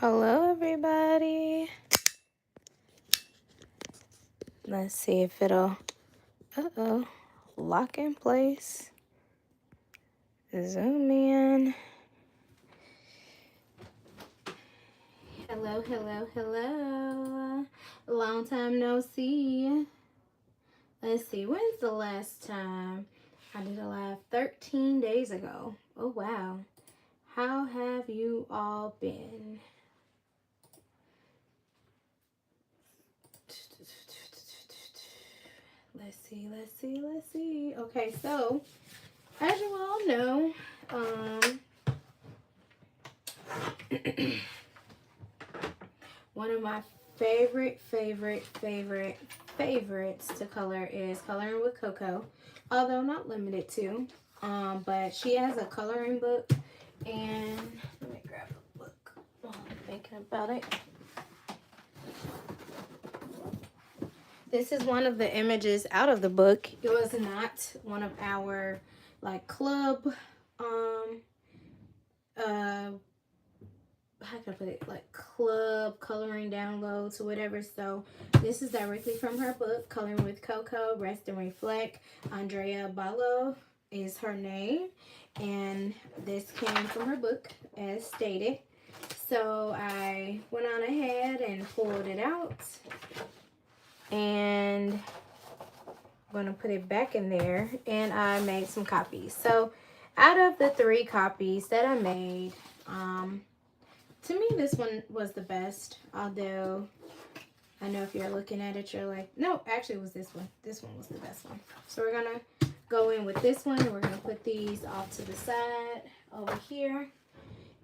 Hello, everybody. Let's see if it'll, lock in place. Zoom in. Hello, hello, hello. Long time no see. Let's see, when's the last time I did a live? 13 days ago. Oh, wow. How have you all been? Let's see. Okay, so as you all know, one of my favorites to color is coloring with Coco, although not limited to. But she has a coloring book, and let me grab a book while I'm thinking about it. This is one of the images out of the book. It was not one of our club how can I put it, like club coloring downloads or whatever. So this is directly from her book, Coloring with Coco, Rest and Reflect. Andrea Ballo is her name, and this came from her book as stated. So I went on ahead and pulled it out, and I'm going to put it back in there, and I made some copies. So out of the 3 copies that I made, to me, this one was the best, although I know if you're looking at it, you're like, no, actually it was this one. This one was the best one. So we're going to go in with this one, and we're going to put these off to the side over here,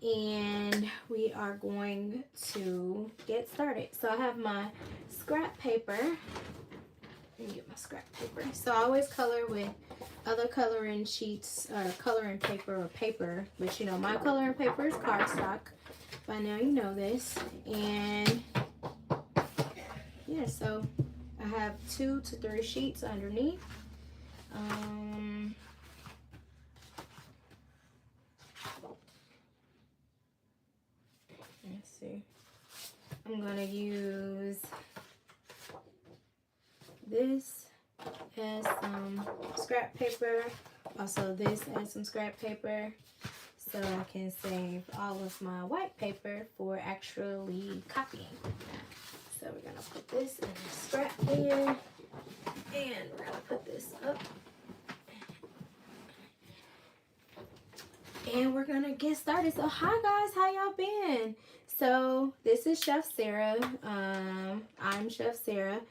and we are going to get started. So I have my scrap paper. Let me get my scrap paper. So I always color with other coloring sheets or coloring paper, but you know, my coloring paper is cardstock. By now you know this. And yeah, so I have 2 to 3 sheets underneath. Let's see. I'm gonna use this as some scrap paper, also this as some scrap paper, so I can save all of my white paper for actually copying. So we're gonna put this in the scrap bin, and we're gonna put this up, and we're gonna get started. So hi guys, how y'all been? So this is Chef Sarah. I'm Chef Sarah.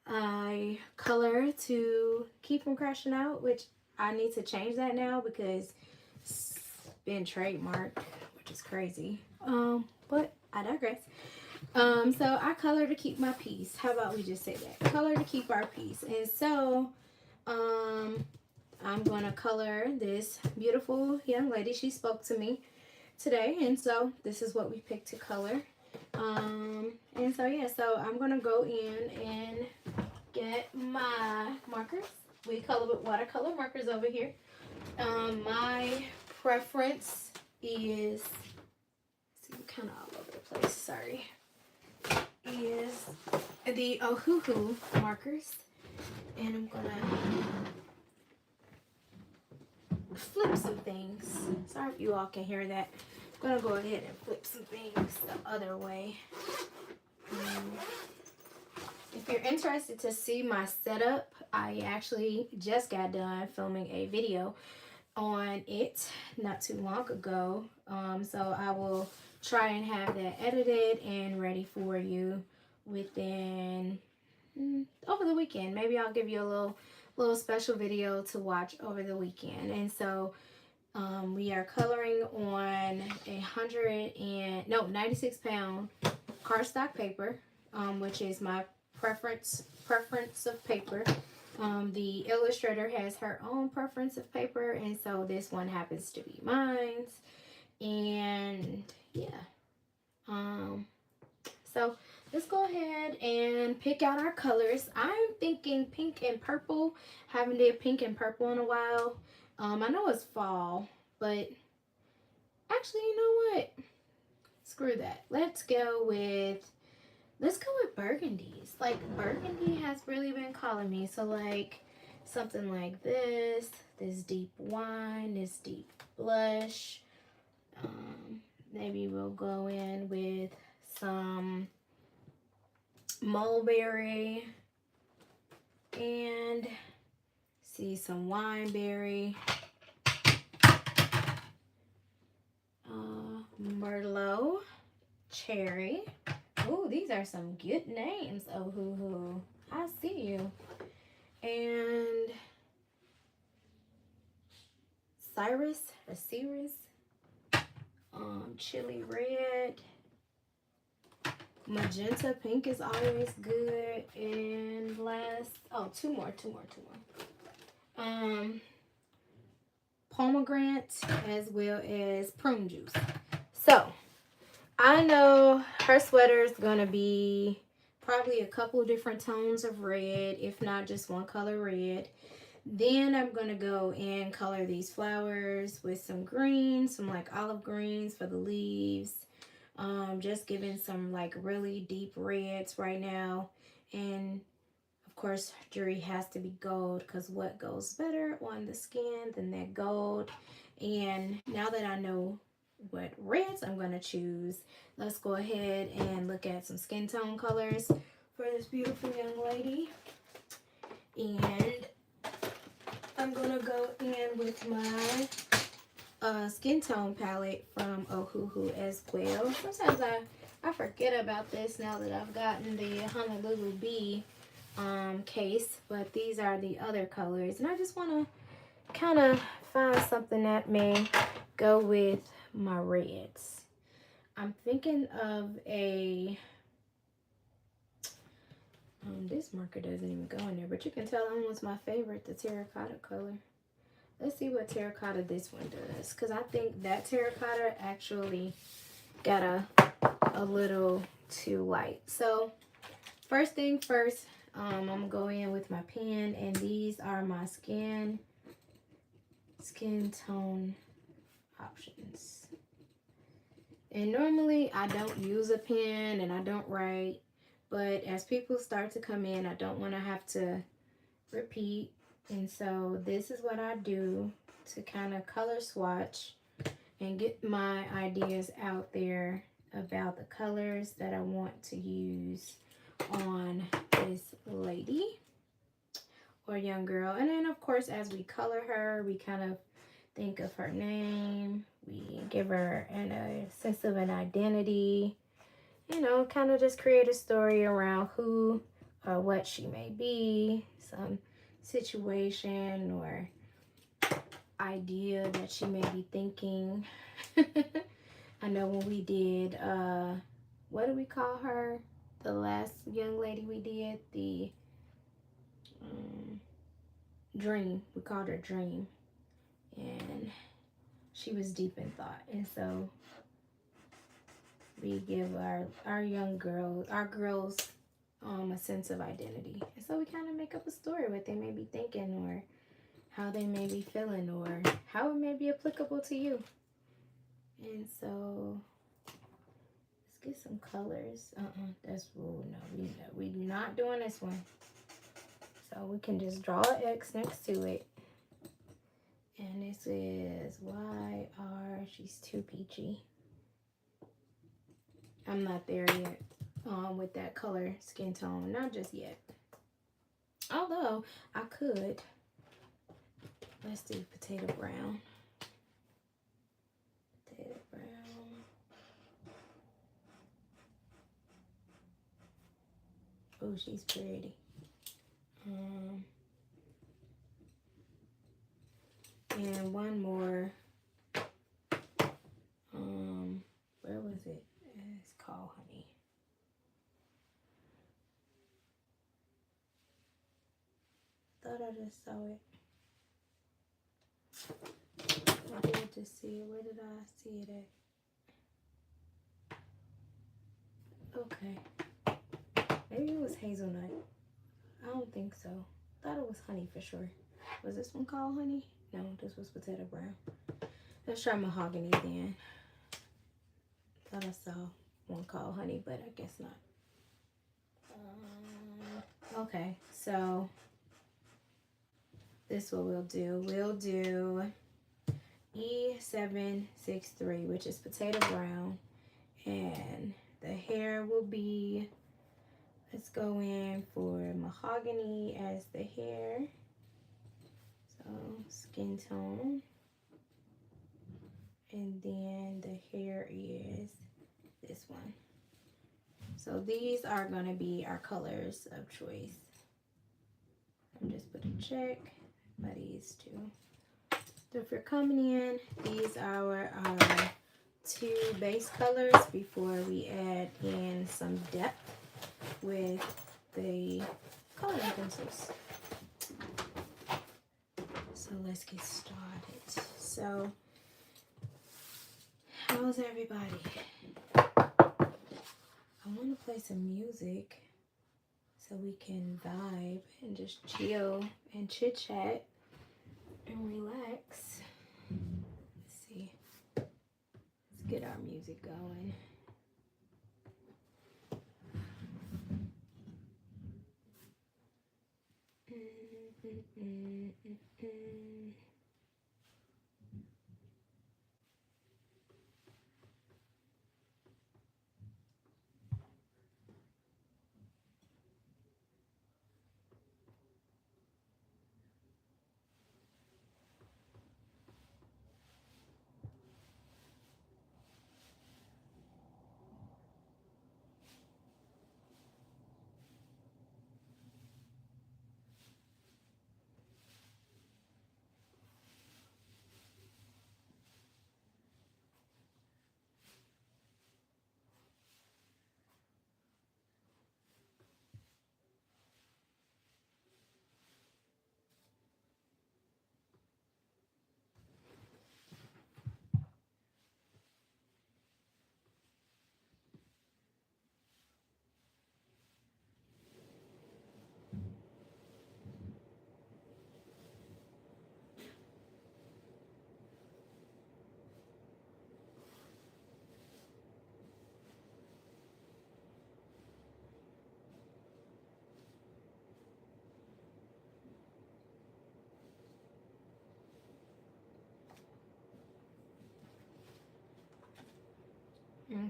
I color to keep from crashing out, which I need to change that now because it's been trademarked, which is crazy. But I digress. So I color to keep my peace. How about we just say that? Color to keep our peace. And so, I'm going to color this beautiful young lady. She spoke to me today, and so this is what we picked to color. And so yeah, so I'm gonna go in and get my markers. We color with watercolor markers over here. My preference is, see, I'm kind of all over the place, sorry, is the Ohuhu markers, and I'm gonna flip some things. Sorry if you all can hear that. I'm gonna go ahead and flip some things the other way. If you're interested to see my setup, I actually just got done filming a video on it not too long ago. So I will try and have that edited and ready for you within over the weekend. Maybe I'll give you a little special video to watch over the weekend. And so we are coloring on 96 pound cardstock paper, which is my preference of paper. The illustrator has her own preference of paper, and so this one happens to be mine. And yeah, so let's go ahead and pick out our colors. I'm thinking pink and purple. Haven't did pink and purple in a while. I know it's fall, but actually, you know what? screw that. Let's go with burgundies. Like, burgundy has really been calling me. So, like, something like this deep wine, this deep blush. Maybe we'll go in with some mulberry and see some wineberry, Merlot, cherry. Oh, these are some good names. Oh, hoo. I see you. And Cirrus, chili red, magenta pink is always good, and last, two more. Pomegranate as well as prune juice. So I know her sweater is gonna be probably a couple of different tones of red, if not just one color red. Then I'm going to go and color these flowers with some green, some like olive greens for the leaves. Just giving some like really deep reds right now. And of course, jewelry has to be gold because what goes better on the skin than that gold? And now that I know what reds I'm going to choose, let's go ahead and look at some skin tone colors for this beautiful young lady. And I'm gonna go in with my skin tone palette from Ohuhu as well. Sometimes I forget about this now that I've gotten the Honolulu Bee case, but these are the other colors, and I just want to kind of find something that may go with my reds. I'm thinking of a this marker doesn't even go in there, but you can tell that one's my favorite, the terracotta color. Let's see what terracotta this one does, because I think that terracotta actually got a little too light. So first thing first, I'm gonna go in with my pen, and these are my skin tone options. And normally I don't use a pen and I don't write, but as people start to come in, I don't want to have to repeat. And so this is what I do to kind of color swatch and get my ideas out there about the colors that I want to use on this lady or young girl. And then of course, as we color her, we kind of think of her name. We give her a sense of an identity. You know, kind of just create a story around who or what she may be, some situation or idea that she may be thinking. I know when we did, what do we call her? The last young lady we did, the Dream. We called her Dream. And she was deep in thought. And so we give our young girls, our girls, a sense of identity. And so we kind of make up a story, what they may be thinking or how they may be feeling or how it may be applicable to you. And so let's get some colors. That's rule. No, we're not doing this one. So we can just draw an X next to it. And this is YR. She's too peachy. I'm not there yet with that color skin tone. Not just yet. Although I could. Let's do potato brown. Potato brown. Oh, she's pretty. And one more. Where was it? It's called Honey. Thought I just saw it. I did just see it. Where did I see it at? Okay. Maybe it was hazelnut. I don't think so. Thought it was honey for sure. Was this one called Honey? No, this was potato brown. Let's try mahogany then. Thought I saw one called honey, but I guess not. Okay, so this is what we'll do. We'll do E763, which is potato brown, and the hair will be, let's go in for mahogany as the hair. So skin tone, and then the hair is this one. So these are going to be our colors of choice. I'm just put a check by these two. So if you're coming in, these are our two base colors before we add in some depth with the coloring pencils. So let's get started. So how's everybody? I want to play some music so we can vibe and just chill and chit chat and relax. Let's see. Let's get our music going.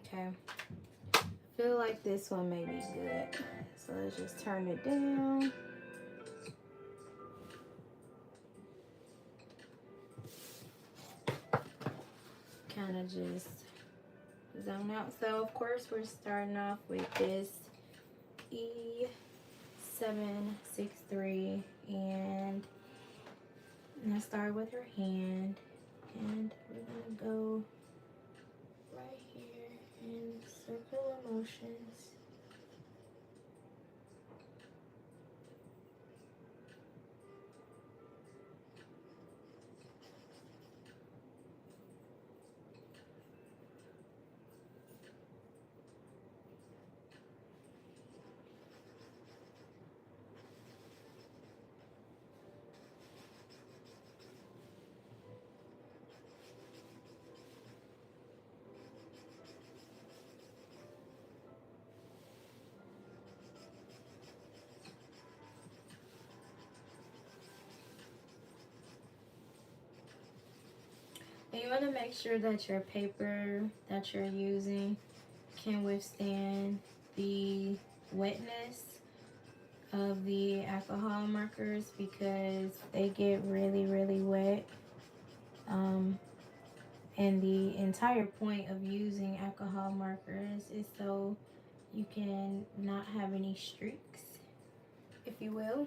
Okay, I feel like this one may be good. So let's just turn it down. Kind of just zone out. So of course we're starting off with this E763, and I start with her hand, and we're gonna go right here in circular motions. And you want to make sure that your paper that you're using can withstand the wetness of the alcohol markers, because they get really, really wet. And the entire point of using alcohol markers is so you can not have any streaks, if you will.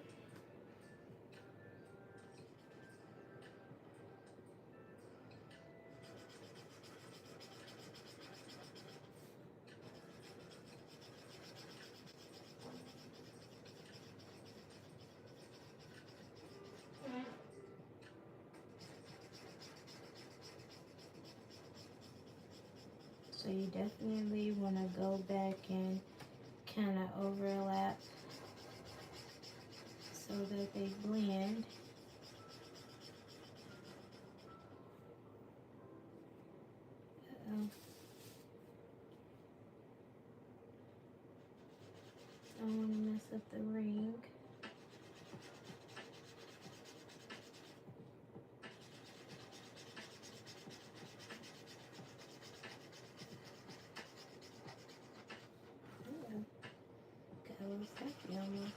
So you definitely want to go back and kind of overlap so that they blend. Uh-oh. the ring. Goes that almost.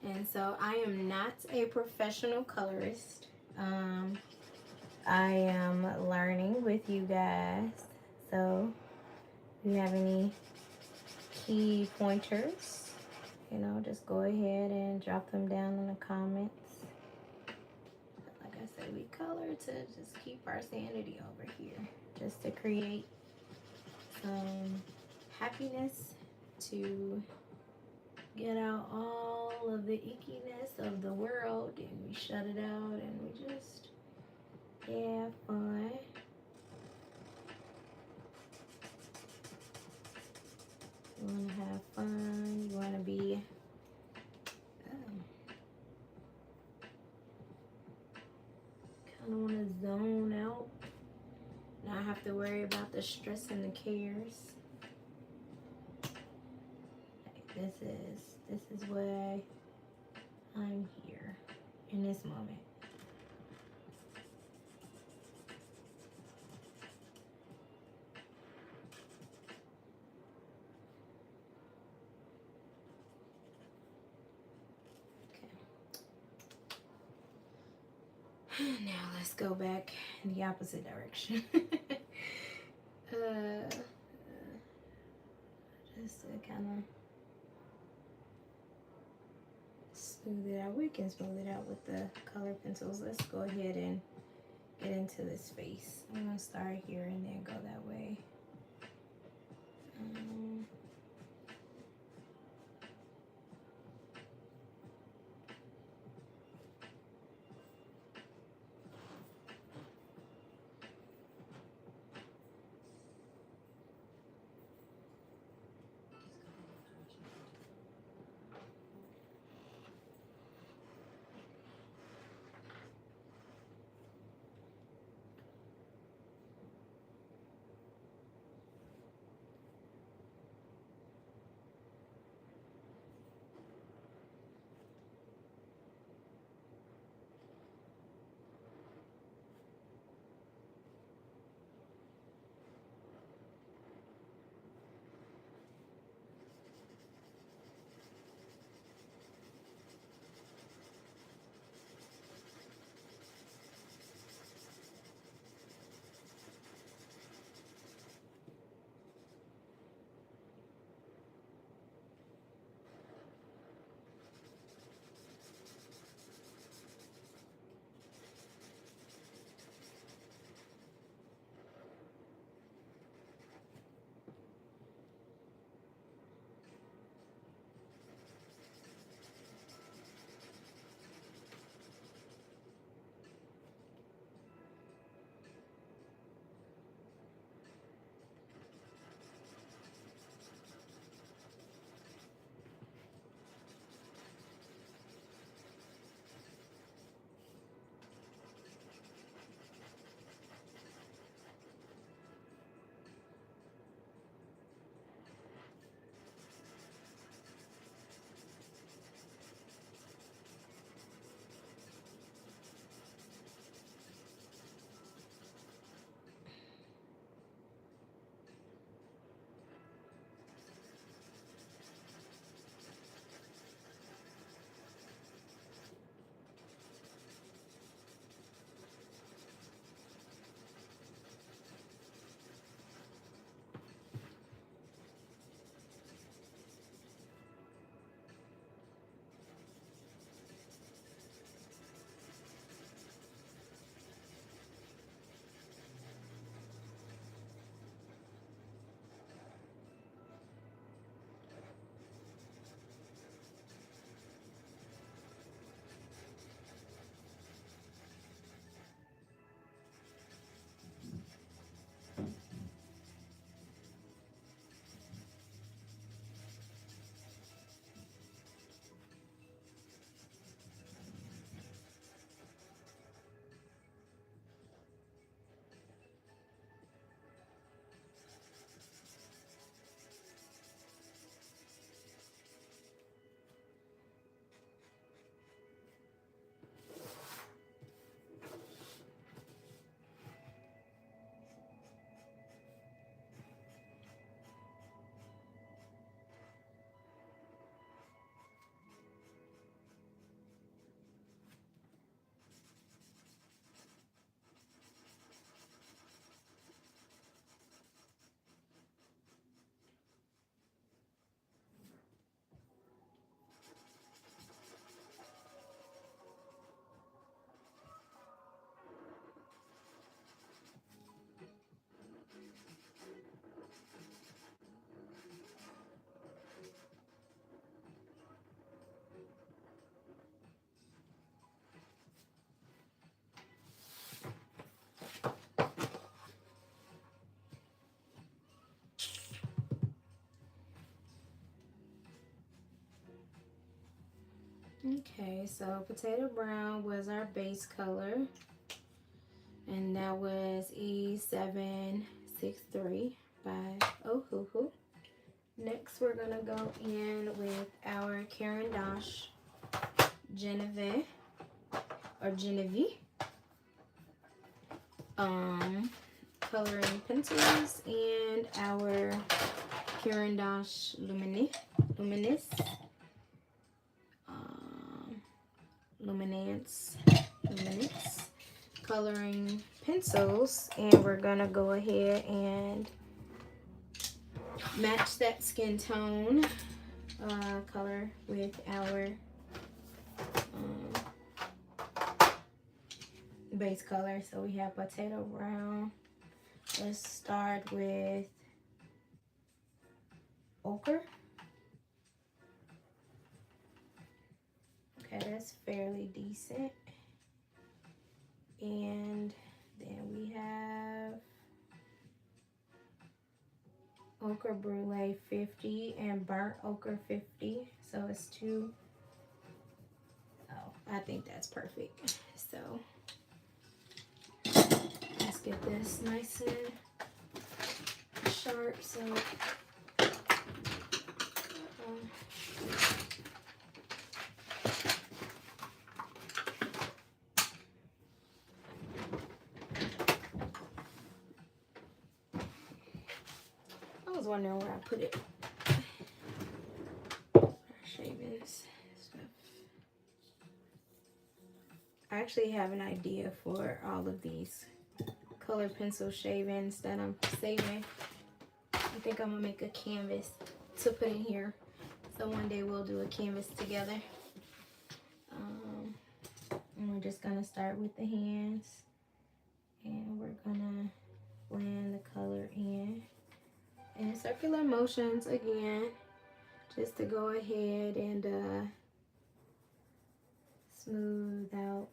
And so I am not a professional colorist. I am learning with you guys. So if you have any key pointers, you know, just go ahead and drop them down in the comments. Like I said, we color to just keep our sanity over here. Just to create some happiness, to get out all of the ickiness of the world, and we shut it out and we just have fun. You want to have fun, you want to be kind of want to zone out, not have to worry about the stress and the cares. This is why I'm here in this moment. Okay. Now let's go back in the opposite direction. Just to kind of smooth it out. We can smooth it out with the color pencils. Let's go ahead and get into this face. I'm gonna start here and then go that way. Okay, so potato brown was our base color, and that was E763 by Ohuhu. Next, we're gonna go in with our Caran d'Ache Genevieve or Genevieve coloring pencils and our Caran d'Ache Luminous Luminance coloring pencils, and we're gonna go ahead and match that skin tone color with our base color. So we have potato brown. Let's start with ochre. Okay, that's fairly decent. And then we have ochre brulee 50 and burnt ochre 50. So it's two. Oh, I think that's perfect. So let's get this nice and sharp. So I was wondering where I put it. Shavings stuff. I actually have an idea for all of these color pencil shavings that I'm saving. I think I'm gonna make a canvas to put in here. So one day we'll do a canvas together. And we're just gonna start with the hands, and we're gonna blend the color in circular motions again, just to go ahead and smooth out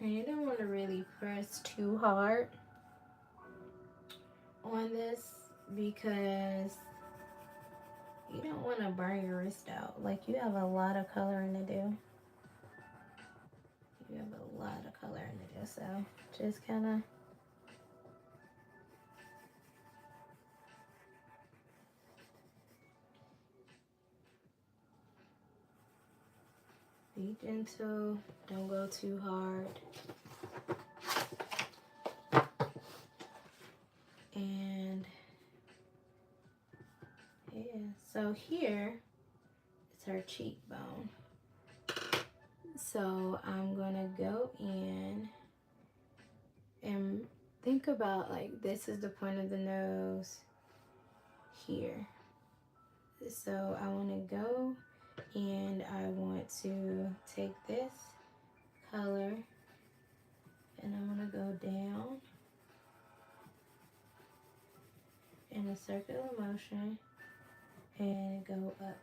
And you don't want to really press too hard on this because you don't want to burn your wrist out. Like, you have a lot of coloring to do. You have a lot of coloring to do, so just kind of be gentle, don't go too hard. And yeah, so here is her cheekbone. So I'm gonna go in and think about, like, this is the point of the nose here. So I want to go and I want to take this color and I'm going to go down in a circular motion and go up.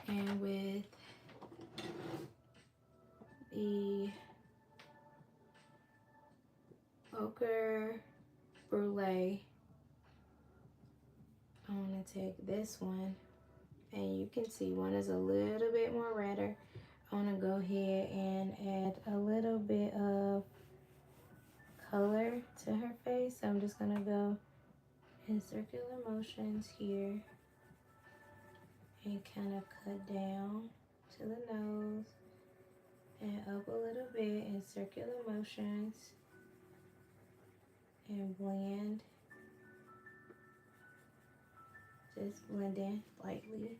And with the ochre brulee, I want to take this one, and you can see one is a little bit more redder. I want to go ahead and add a little bit of color to her face. So I'm just going to go in circular motions here and kind of cut down to the nose and up a little bit in circular motions and blend. Just blend in lightly,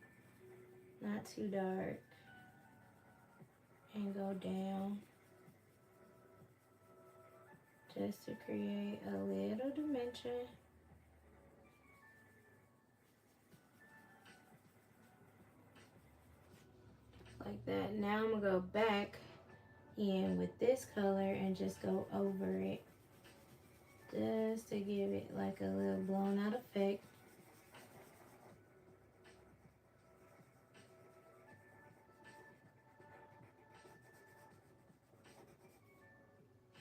not too dark, and go down just to create a little dimension. Like that. Now I'm gonna go back in with this color and just go over it, just to give it like a little blown out effect.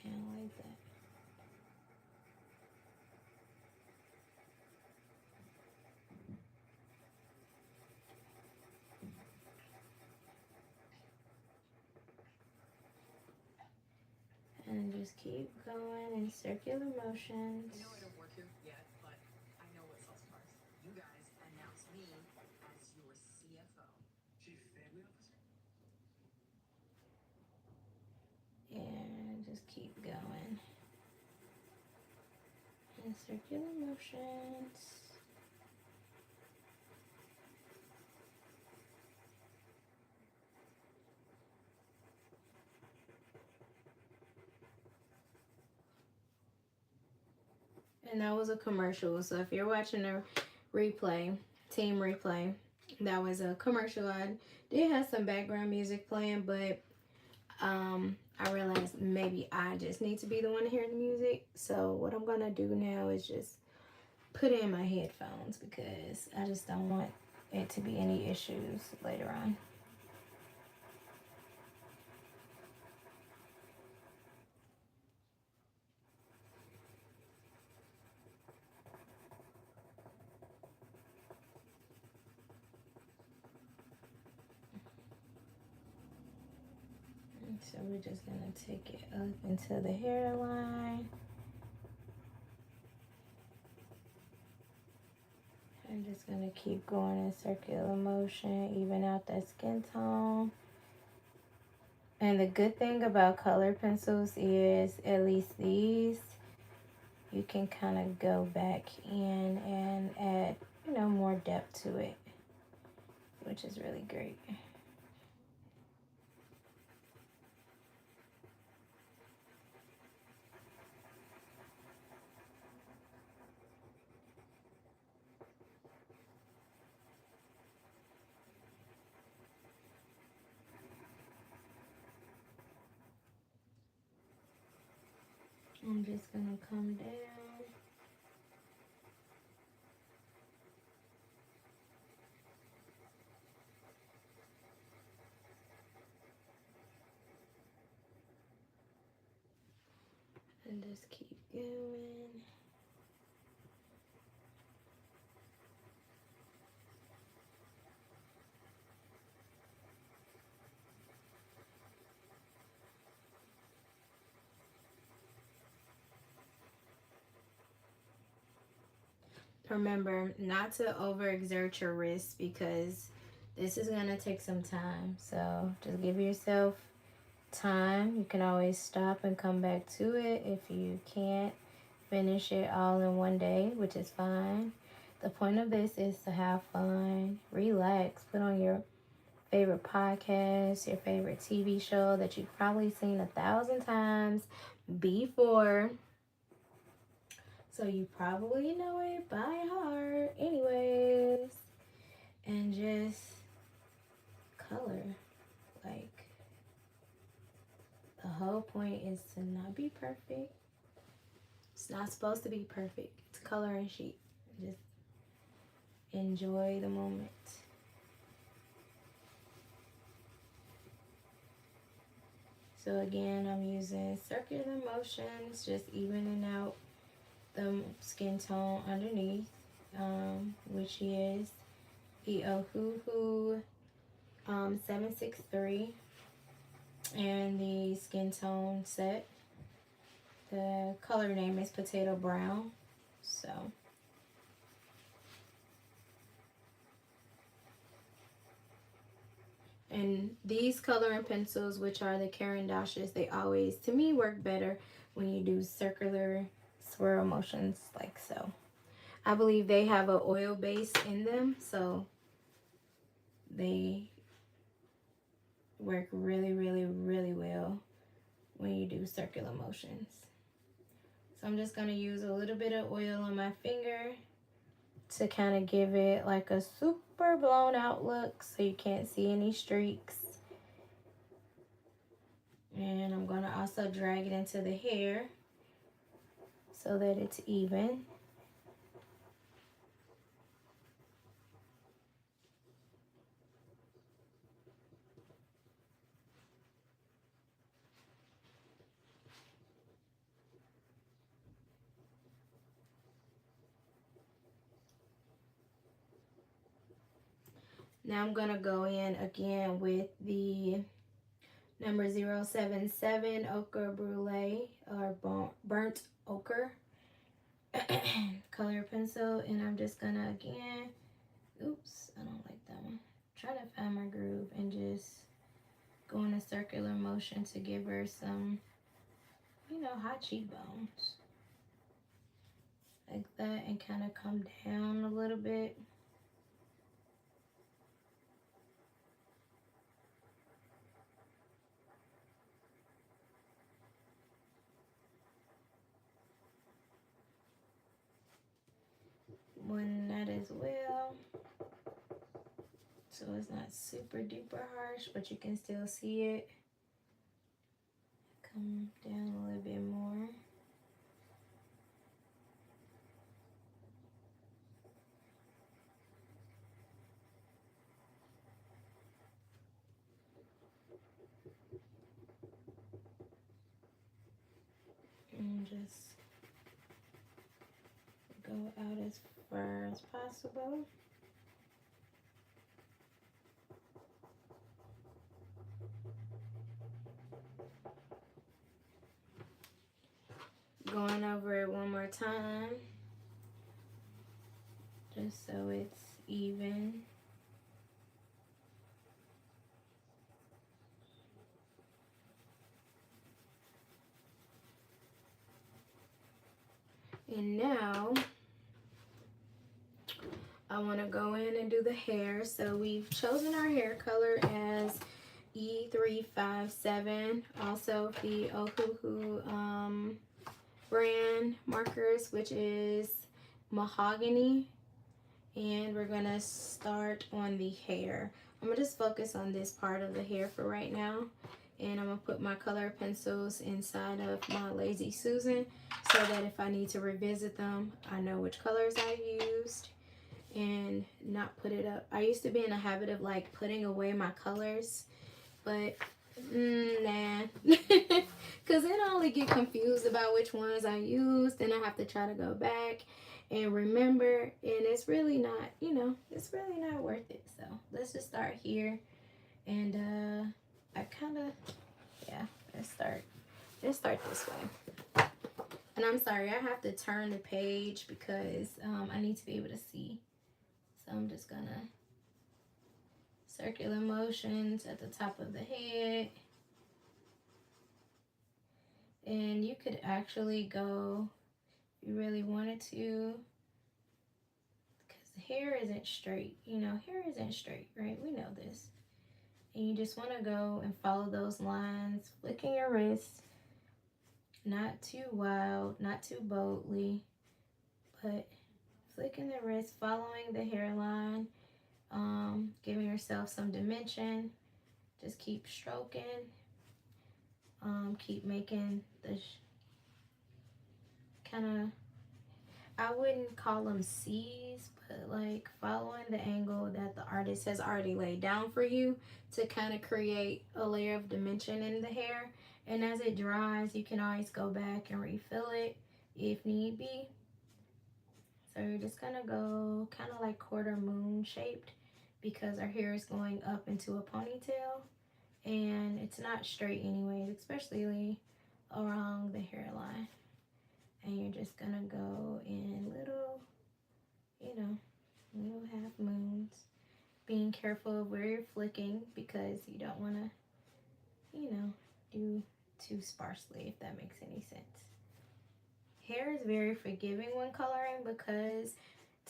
And like that. And just keep going in circular motions. I know I don't work here yet, but I know what sells cars. You guys announced me as your CFO. Chief Family Officer? And just keep going in circular motions. And that was a commercial. So if you're watching a replay, team replay, that was a commercial. I did have some background music playing, but I realized maybe I just need to be the one to hear the music. So what I'm gonna do now is just put in my headphones because I just don't want it to be any issues later on. So we're just gonna take it up into the hairline. I'm just gonna keep going in circular motion, even out that skin tone. And the good thing about color pencils is, at least these, you can kind of go back in and add, you know, more depth to it, which is really great. I'm just gonna come down. And just keep going. Remember not to overexert your wrist because this is going to take some time. So just give yourself time. You can always stop and come back to it if you can't finish it all in one day, which is fine. The point of this is to have fun, relax, put on your favorite podcast, your favorite TV show that you've probably seen 1,000 times before. So you probably know it by heart anyways. And just color. Like, the whole point is to not be perfect. It's not supposed to be perfect. It's color and sheet. Just enjoy the moment. So again, I'm using circular motions, just evening out the skin tone underneath, which is the Ohuhu 763 and the skin tone set. The color name is Potato Brown. So and these coloring pencils, which are the Caran d'Aches, they always, to me, work better when you do circular swirl motions like so. I believe they have an oil base in them, so they work really, really, really well when you do circular motions. So I'm just going to use a little bit of oil on my finger to kind of give it like a super blown out look so you can't see any streaks. And I'm going to also drag it into the hair so that it's even. Now I'm going to go in again with the number 077 Ochre Brulee or Burnt Ochre color pencil. And I'm just going to again, oops, I don't like that one. Try to find my groove and just go in a circular motion to give her some, you know, high cheekbones. Like that, and kind of come down a little bit. Blend that as well, so it's not super duper harsh, but you can still see it. Come down a little bit more. And just go out as far as possible. Going over it one more time, just so it's even. And now I want to go in and do the hair. So we've chosen our hair color as E357. Also the Ohuhu brand markers, which is mahogany. And we're gonna start on the hair. I'm gonna just focus on this part of the hair for right now. And I'm going to put my color pencils inside of my Lazy Susan so that if I need to revisit them, I know which colors I used and not put it up. I used to be in a habit of like putting away my colors, but nah. Because then I only get confused about which ones I used and I have to try to go back and remember. And it's really not, it's really not worth it. So let's just start here. And I kind of, yeah, let's start this way. And I'm sorry, I have to turn the page because I need to be able to see. So I'm just gonna circular motions at the top of the head. And you could actually go, if you really wanted to, because hair isn't straight. Hair isn't straight, right? We know this. And you just want to go and follow those lines, flicking your wrist, not too wild, not too boldly, but flicking the wrist, following the hairline, giving yourself some dimension. Just keep stroking, keep making the kind of, I wouldn't call them C's, but like following the angle that the artist has already laid down for you to kind of create a layer of dimension in the hair. And as it dries, you can always go back and refill it if need be. So you're just gonna go kind of like quarter moon shaped because our hair is going up into a ponytail and it's not straight anyways, especially along the hairline. And you're just gonna go in little, little half moons, being careful of where you're flicking because you don't want to, do too sparsely, if that makes any sense. Hair is very forgiving when coloring because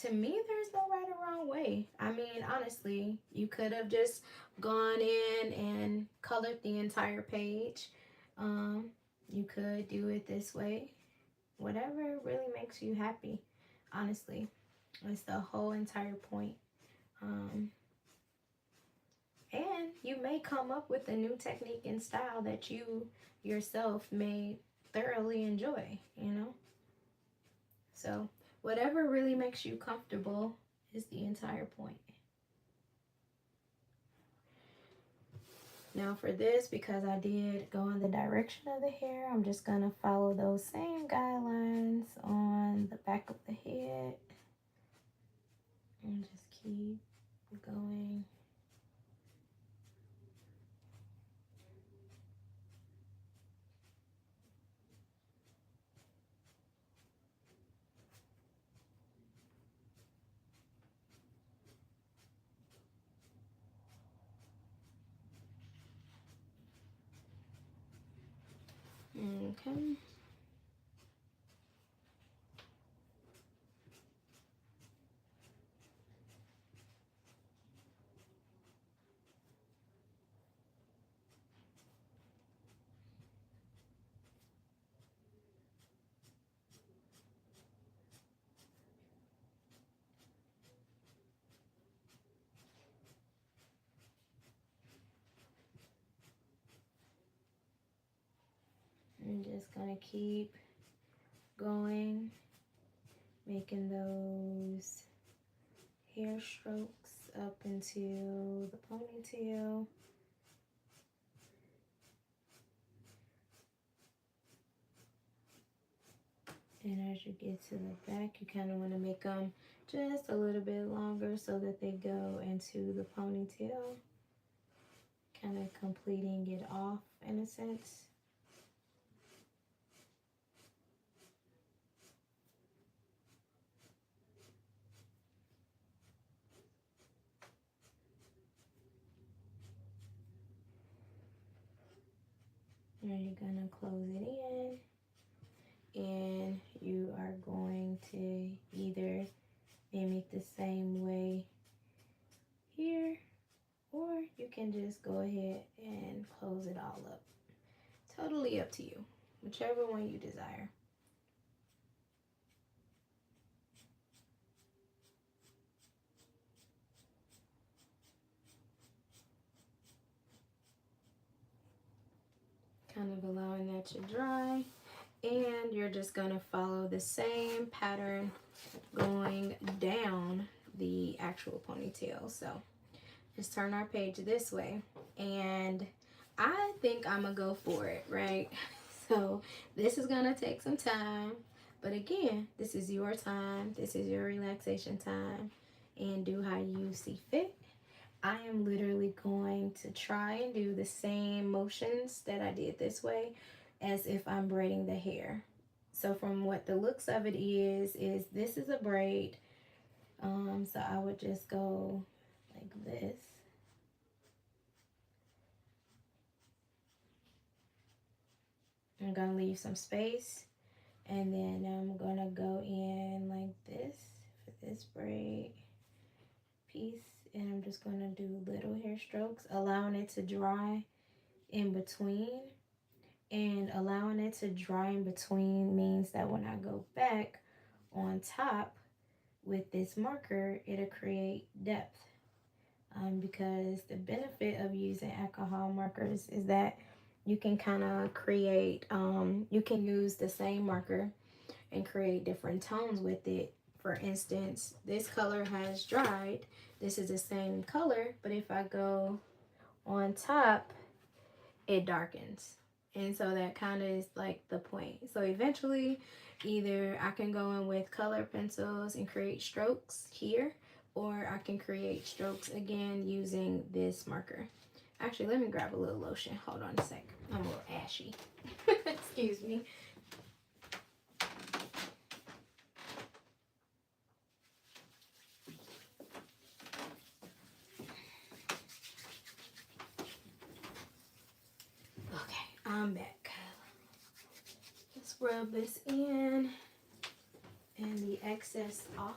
to me there's no right or wrong way. I mean, honestly, you could have just gone in and colored the entire page. You could do it this way. Whatever really makes you happy, honestly. It's the whole entire point. And you may come up with a new technique and style that you yourself may thoroughly enjoy, So whatever really makes you comfortable is the entire point. Now for this, because I did go in the direction of the hair, I'm just going to follow those same guidelines on the back of the head. And just keep going. Okay. I'm just gonna keep going, making those hair strokes up into the ponytail. And as you get to the back, you kind of want to make them just a little bit longer so that they go into the ponytail, kind of completing it off in a sense. Now you're gonna close it in, and you are going to either mimic the same way here, or you can just go ahead and close it all up. Totally up to you, whichever one you desire. kind of allowing that to dry. And you're just gonna follow the same pattern going down the actual ponytail. So just turn our page this way, and I think I'm gonna go for it, right? So this is gonna take some time, but again, this is your time, this is your relaxation time, and do how you see fit. I am literally going to try and do the same motions that I did this way as if I'm braiding the hair. So from what the looks of it is this is a braid. So I would just go like this. I'm gonna leave some space, and then I'm gonna go in like this for this braid piece, and I'm just gonna do little hair strokes, allowing it to dry in between. And allowing it to dry in between means that when I go back on top with this marker, it'll create depth. Because the benefit of using alcohol markers is that you can kind of create, you can use the same marker and create different tones with it. For instance, this color has dried. This is the same color, but if I go on top, it darkens. And so that kind of is like the point. So eventually, either I can go in with color pencils and create strokes here, or I can create strokes again using this marker. Actually, let me grab a little lotion. Hold on a sec. I'm a little ashy. Excuse me. Okay, I'm back. Let's rub this in and the excess off.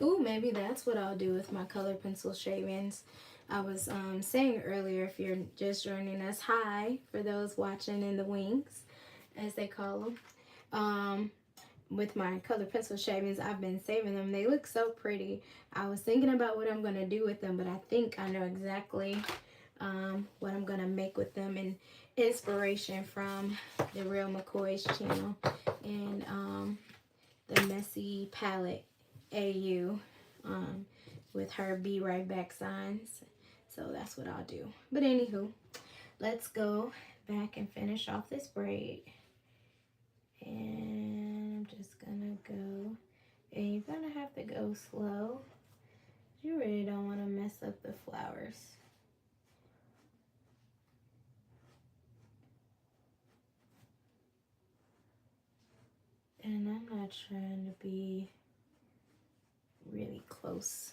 Ooh, maybe that's what I'll do with my color pencil shavings. I was saying earlier, if you're just joining us, hi, for those watching in the wings, as they call them. With my color pencil shavings, I've been saving them. They look so pretty. I was thinking about what I'm going to do with them, but I think I know exactly what I'm going to make with them, and inspiration from the Real McCoy's channel and the Messy Palette AU with her Be Right Back signs. So that's what I'll do. But anywho, let's go back and finish off this braid. And I'm just gonna go, and you're gonna have to go slow. You really don't want to mess up the flowers. And I'm not trying to be really close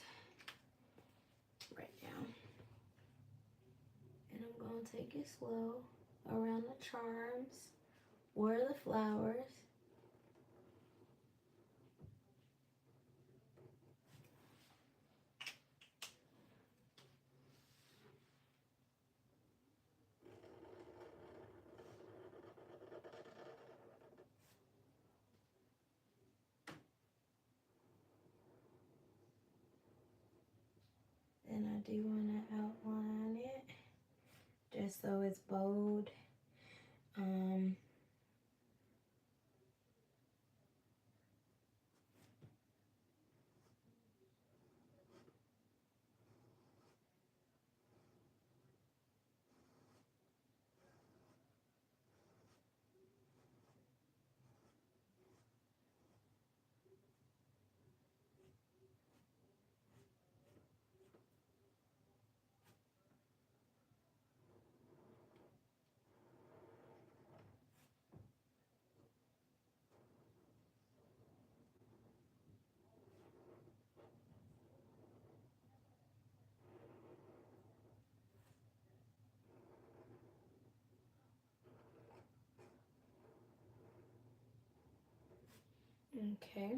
right now. And I'm going to take it slow around the charms or the flowers. And I do want to outline it just so it's bold. Okay.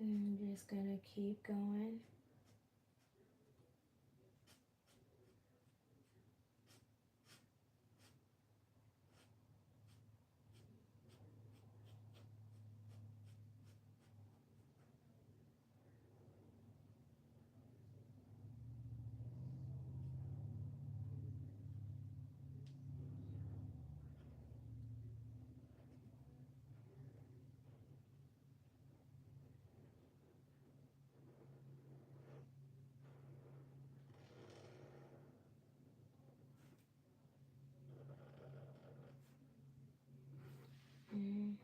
I'm just gonna keep going. And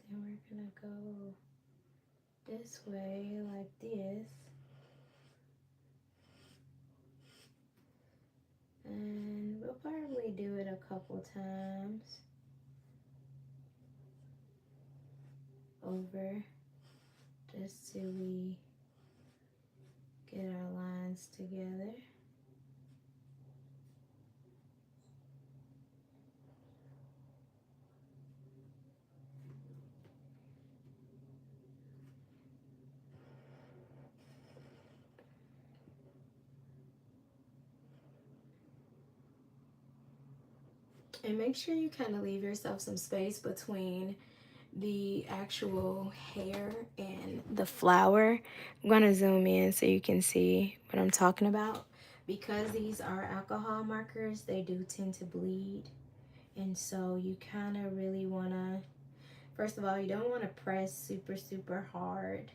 then we're gonna go this way like this. And we'll probably do it a couple times over just till we get our lines together. And make sure you kind of leave yourself some space between the actual hair and the flower. I'm going to zoom in so you can see what I'm talking about. Because these are alcohol markers, they do tend to bleed. And so you kind of really want to, first of all, you don't want to press super hard.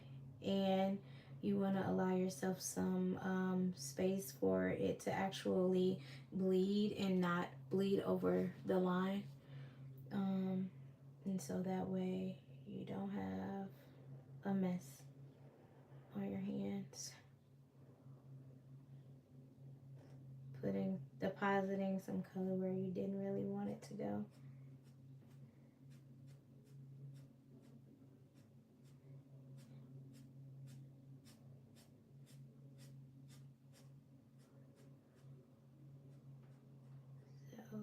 And you want to allow yourself some space for it to actually bleed and not bleed over the line. And so that way you don't have a mess on your hands. Depositing some color where you didn't really want it to go. So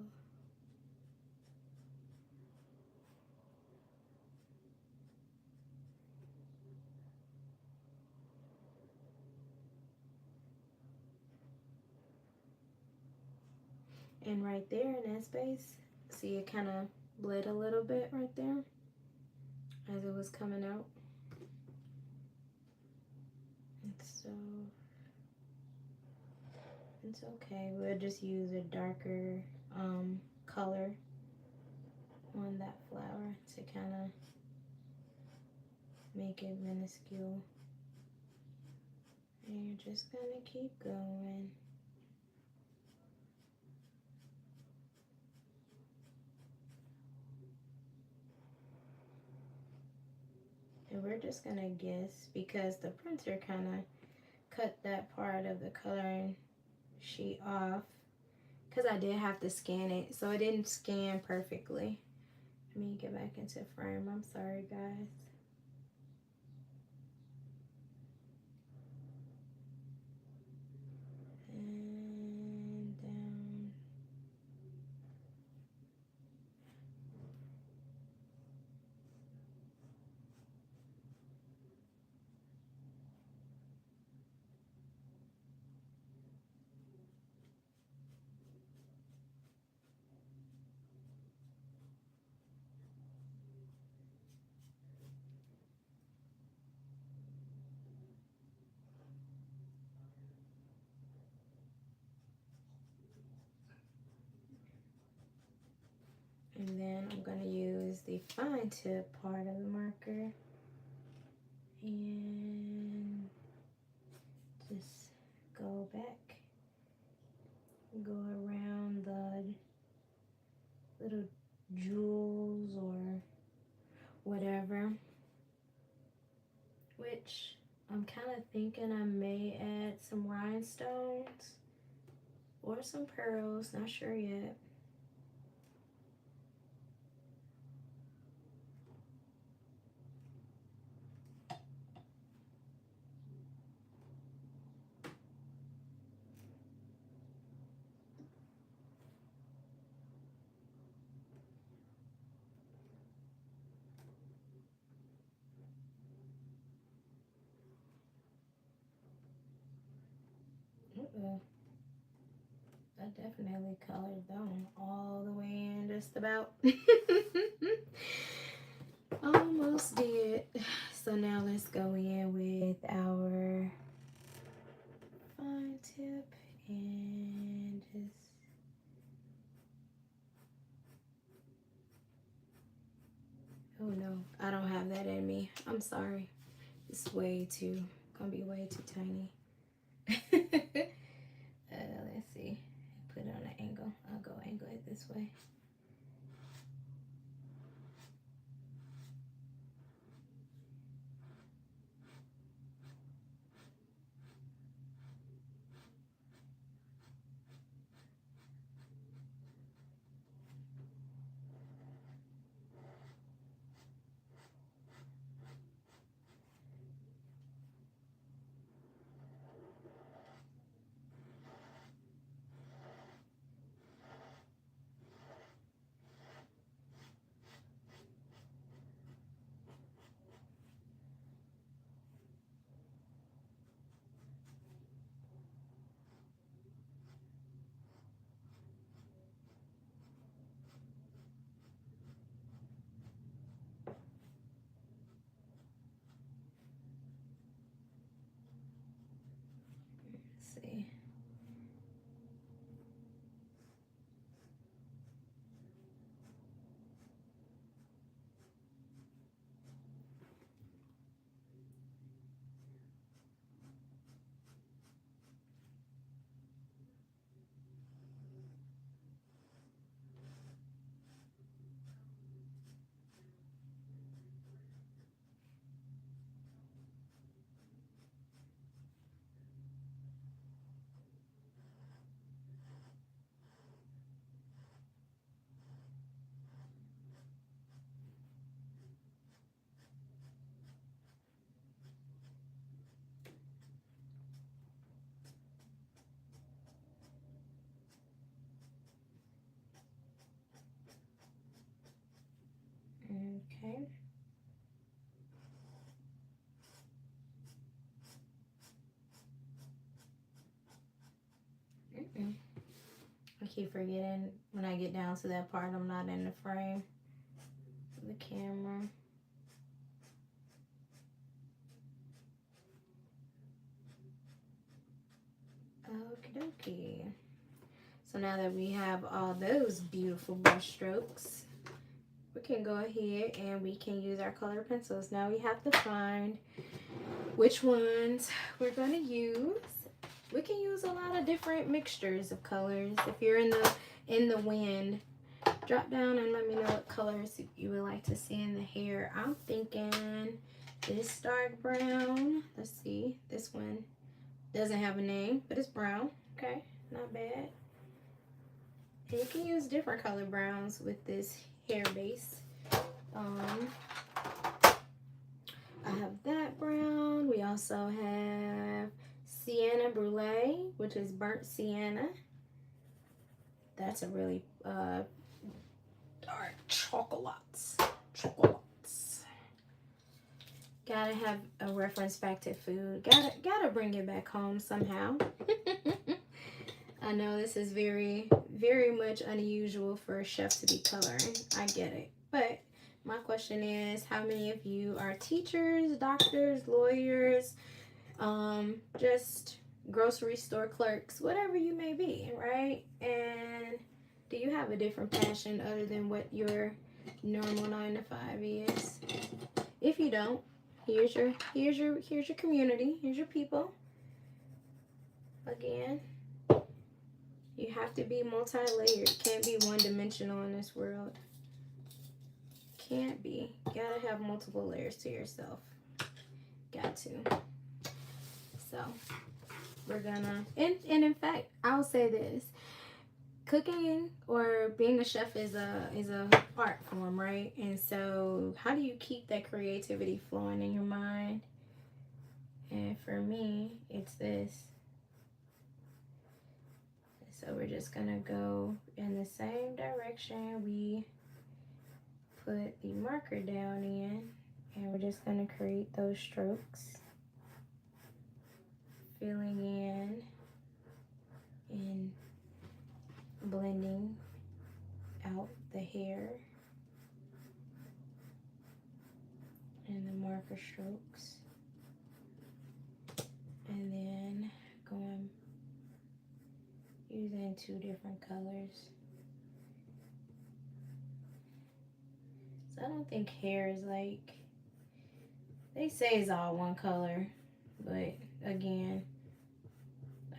and right there in that space, see it kind of bled a little bit right there as it was coming out. And so it's okay. We'll just use a darker color on that flower to kind of make it minuscule. And you're just gonna keep going. And we're just gonna guess because the printer kind of cut that part of the coloring sheet off because I did have to scan it, so it didn't scan perfectly. Let me get back into frame. I'm sorry, guys. And down. And then I'm going to use the fine tip part of the marker and just go back, go around the little jewels or whatever, which I'm kind of thinking I may add some rhinestones or some pearls, not sure yet. I definitely colored that one all the way in, just about. Almost did. So now let's go in with our fine tip and just, oh no, I don't have that in me. I'm sorry. It's gonna be way too tiny. Let's see. Put it on an angle. I'll go angle it this way. Let's see. Okay. I keep forgetting when I get down to that part, I'm not in the frame of the camera. Okie dokie. So now that we have all those beautiful brush strokes, we can go ahead and we can use our color pencils. Now we have to find which ones we're going to use. We can use a lot of different mixtures of colors. If you're in the wind, drop down and let me know what colors you would like to see in the hair. I'm thinking this dark brown. Let's see. This one doesn't have a name, but it's brown. Okay, not bad. And you can use different color browns with this hair base. I have that brown. We also have Sienna Brulee, which is burnt sienna. That's a really dark chocolates. Gotta have a reference back to food. Gotta bring it back home somehow. I know this is very, very much unusual for a chef to be coloring. I get it. But my question is, how many of you are teachers, doctors, lawyers, just grocery store clerks, whatever you may be, right? And do you have a different passion other than what your normal 9 to 5 is? If you don't, here's your community, here's your people. Again, you have to be multi-layered. Can't be one-dimensional in this world. Can't be. Gotta have multiple layers to yourself. Got to. So we're gonna, and in fact, I'll say this: cooking or being a chef is a art form, right? And so, how do you keep that creativity flowing in your mind? And for me, it's this. So we're just gonna go in the same direction we put the marker down in, and we're just gonna create those strokes, filling in blending out the hair and the marker strokes, and then going using two different colors. So I don't think hair is like, they say it's all one color, but again,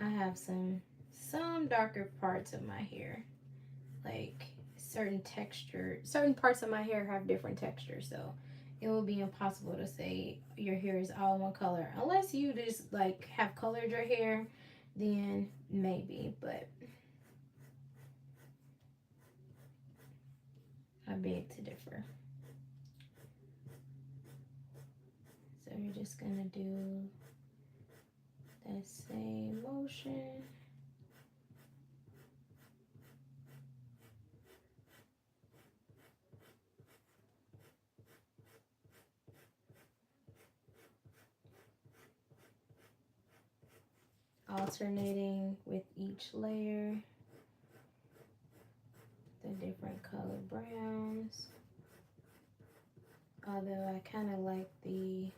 I have some darker parts of my hair, like certain parts of my hair have different textures, so it will be impossible to say your hair is all one color unless you just like have colored your hair, then maybe, but I beg to differ. So you're just gonna do that same motion. Alternating with each layer, the different color browns. Although I kind of like the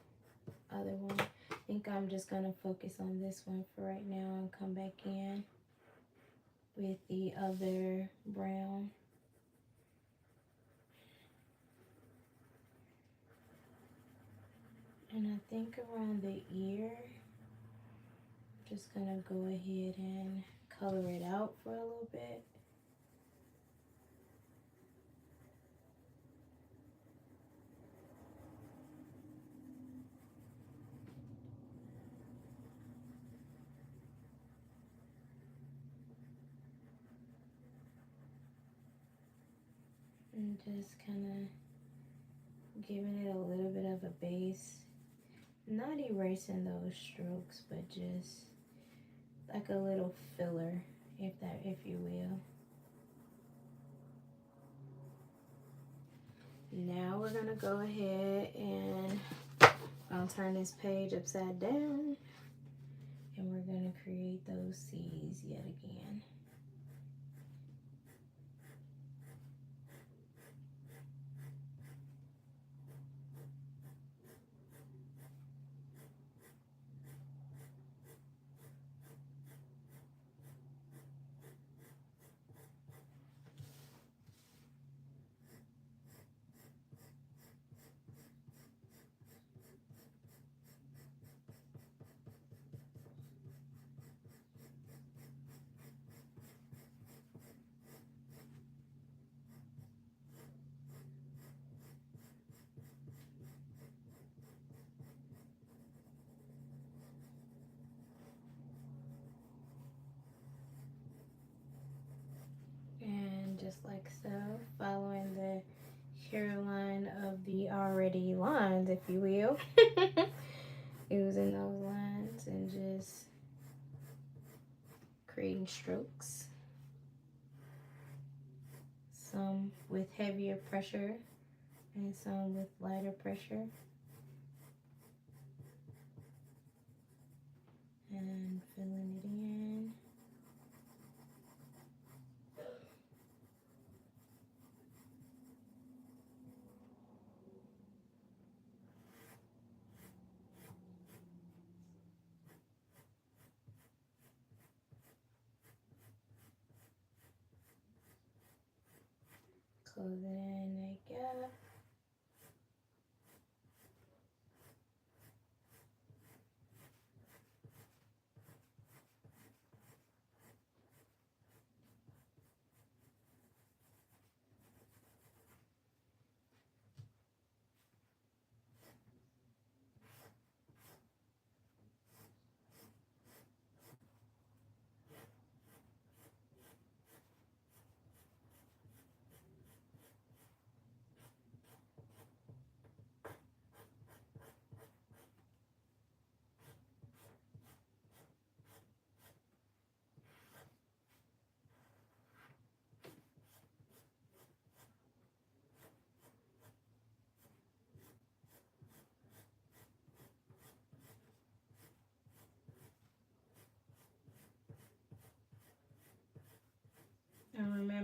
other one. I think I'm just gonna focus on this one for right now and come back in with the other brown. And I think around the ear, just gonna go ahead and color it out for a little bit. And just kind of giving it a little bit of a base. Not erasing those strokes, but just like a little filler, if you will. Now we're gonna go ahead and I'll turn this page upside down, and we're gonna create those C's yet again. And just like so, following the hairline of the already lines, if you will. Using those lines and just creating strokes. Some with heavier pressure and some with lighter pressure. And filling it in. Closing in that gap.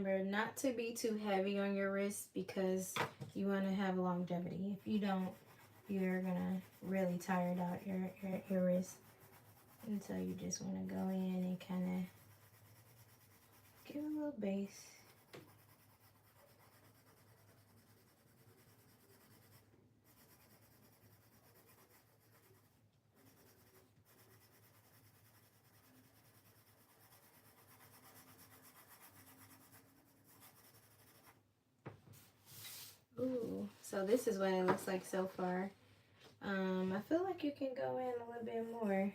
remember not to be too heavy on your wrist because you want to have longevity. If you don't, you're gonna really tire out your wrist. And so you just want to go in and kind of give a little base. Ooh, so this is what it looks like so far. I feel like you can go in a little bit more.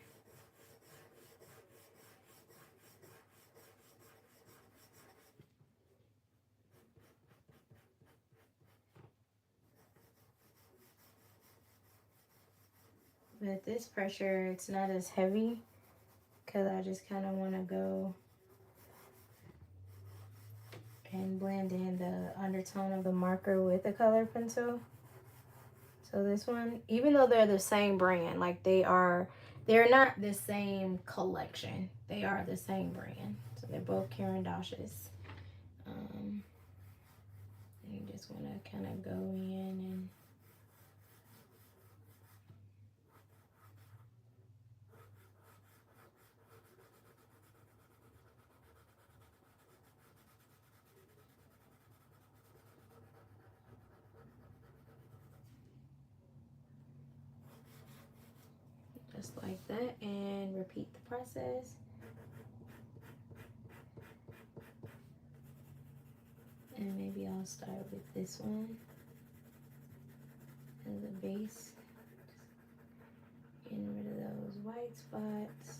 But this pressure, it's not as heavy because I just kind of want to go and blend in the undertone of the marker with the color pencil. So this one, even though they're the same brand, like they're not the same collection. They are the same brand. So they're both Caran d'Ache's. You just want to kind of go in and just like that, and repeat the process. And maybe I'll start with this one as a base. Getting rid of those white spots.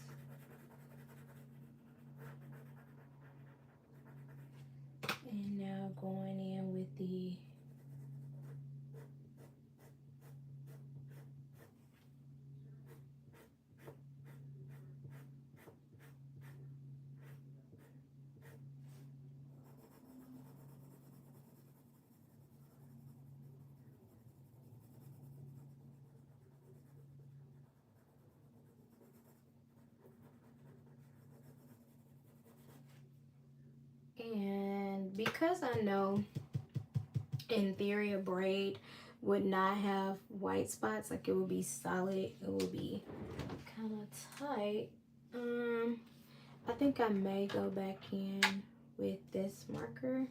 And now going in with the and because I know in theory a braid would not have white spots, like it would be solid, it would be kind of tight. I think I may go back in with this marker,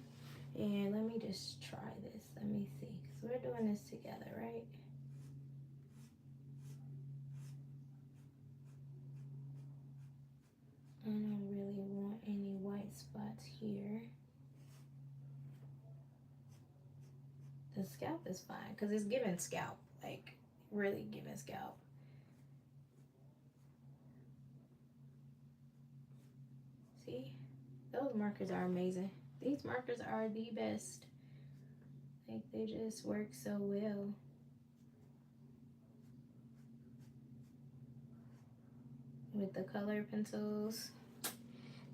and let me just try this. Let me see, because we're doing this together, right? I don't really want any white spots here. The scalp is fine because it's giving scalp, like really giving scalp. See, those markers are amazing. These markers are the best. Like they just work so well. With the color pencils.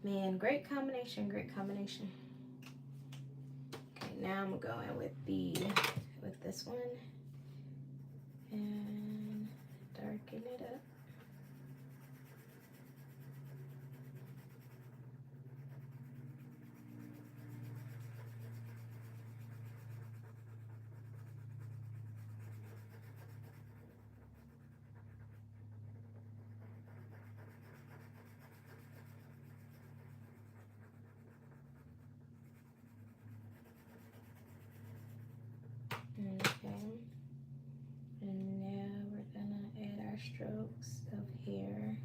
Man, great combination, great combination. Okay, now I'm going with this one and darken it up. Okay, and now we're gonna add our strokes of hair.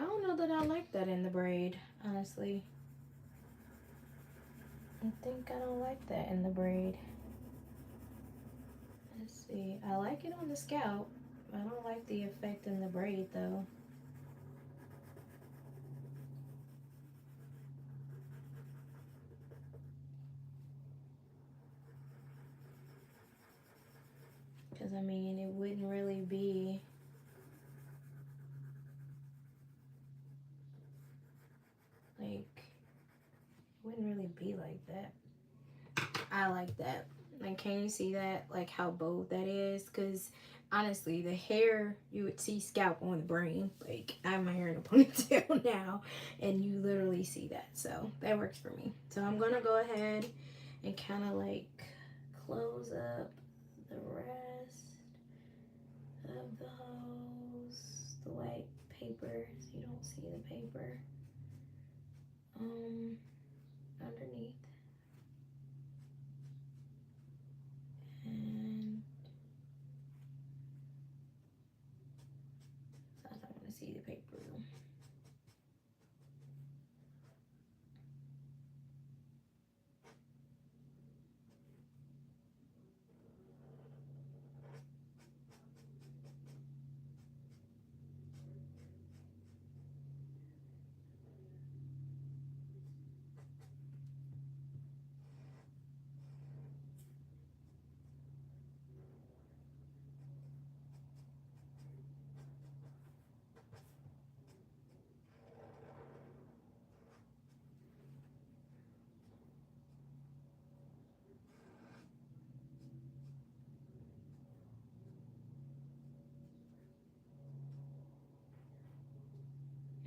I don't know that I like that in the braid, honestly. I think I don't like that in the braid. Let's see. I like it on the scalp. I don't like the effect in the braid though. Because I mean, it be like that. I like that. Like, can you see that? Like how bold that is? Because honestly, the hair, you would see scalp on the brain. Like, I have my hair in a ponytail now, and you literally see that. So that works for me. So I'm gonna go ahead and kind of like close up the rest of the hose, the white paper, so you don't see the paper underneath. And I don't want to see the paper.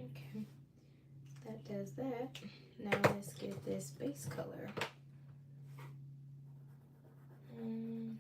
Okay, that does that. Now let's get this base color. Mm.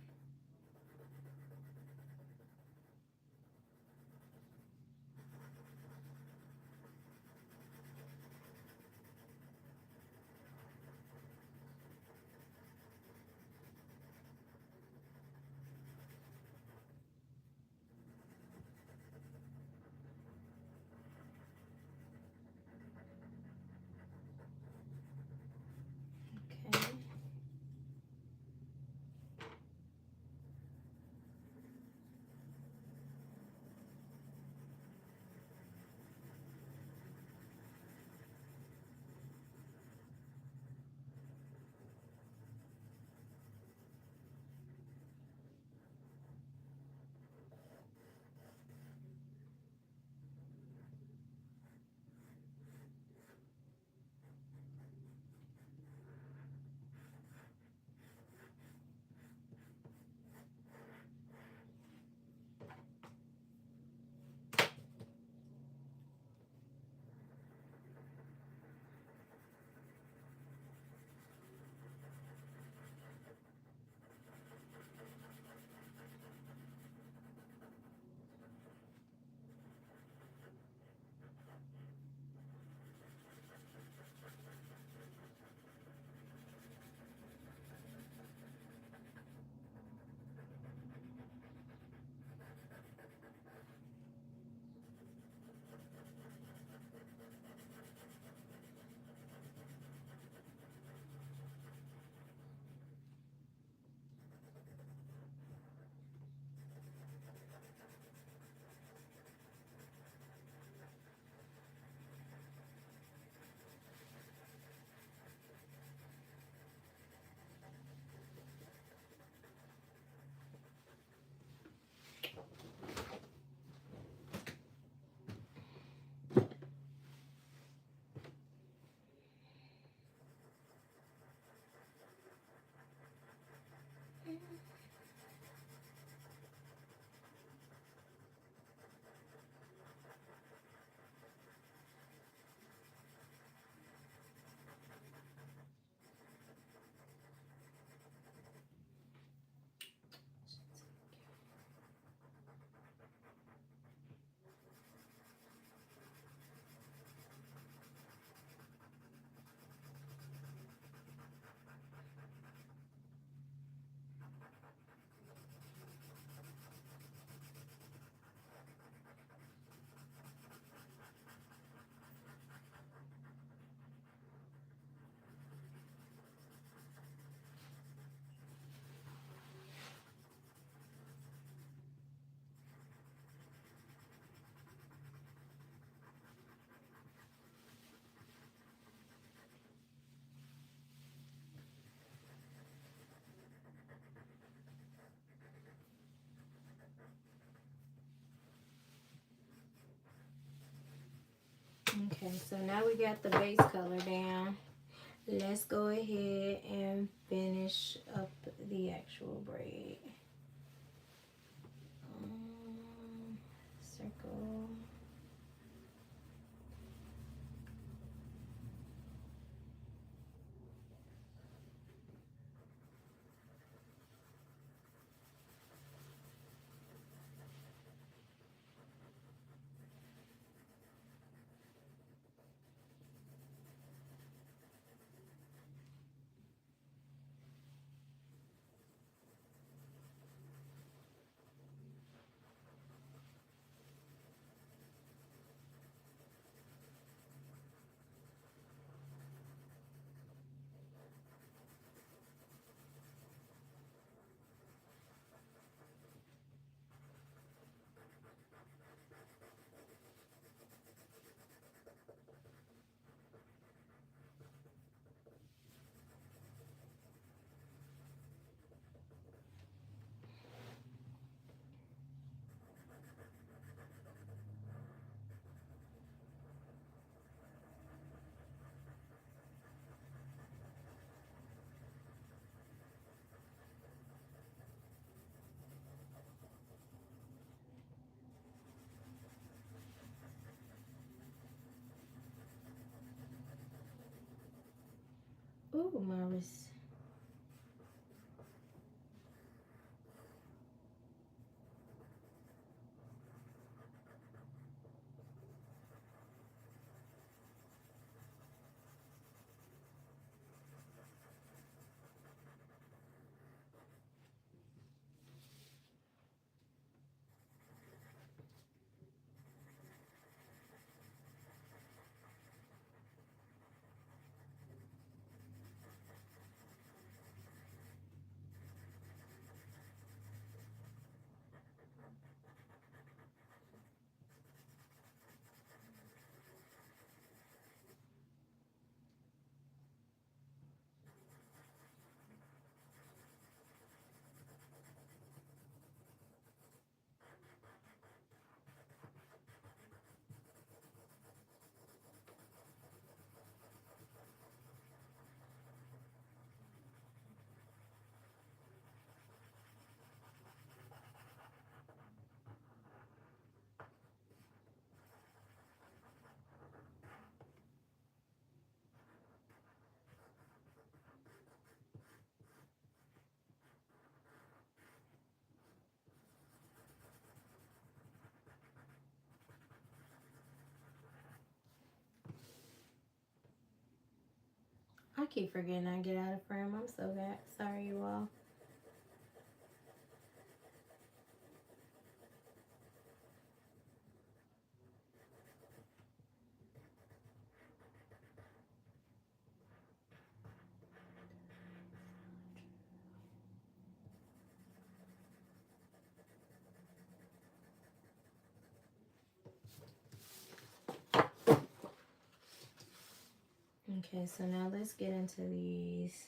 Okay. Okay, so now we got the base color down. let's go ahead and finish up the actual braid. Circle. Ooh, my wrist. I keep forgetting I get out of frame. I'm so bad. Sorry, you all. Okay, so now let's get into these.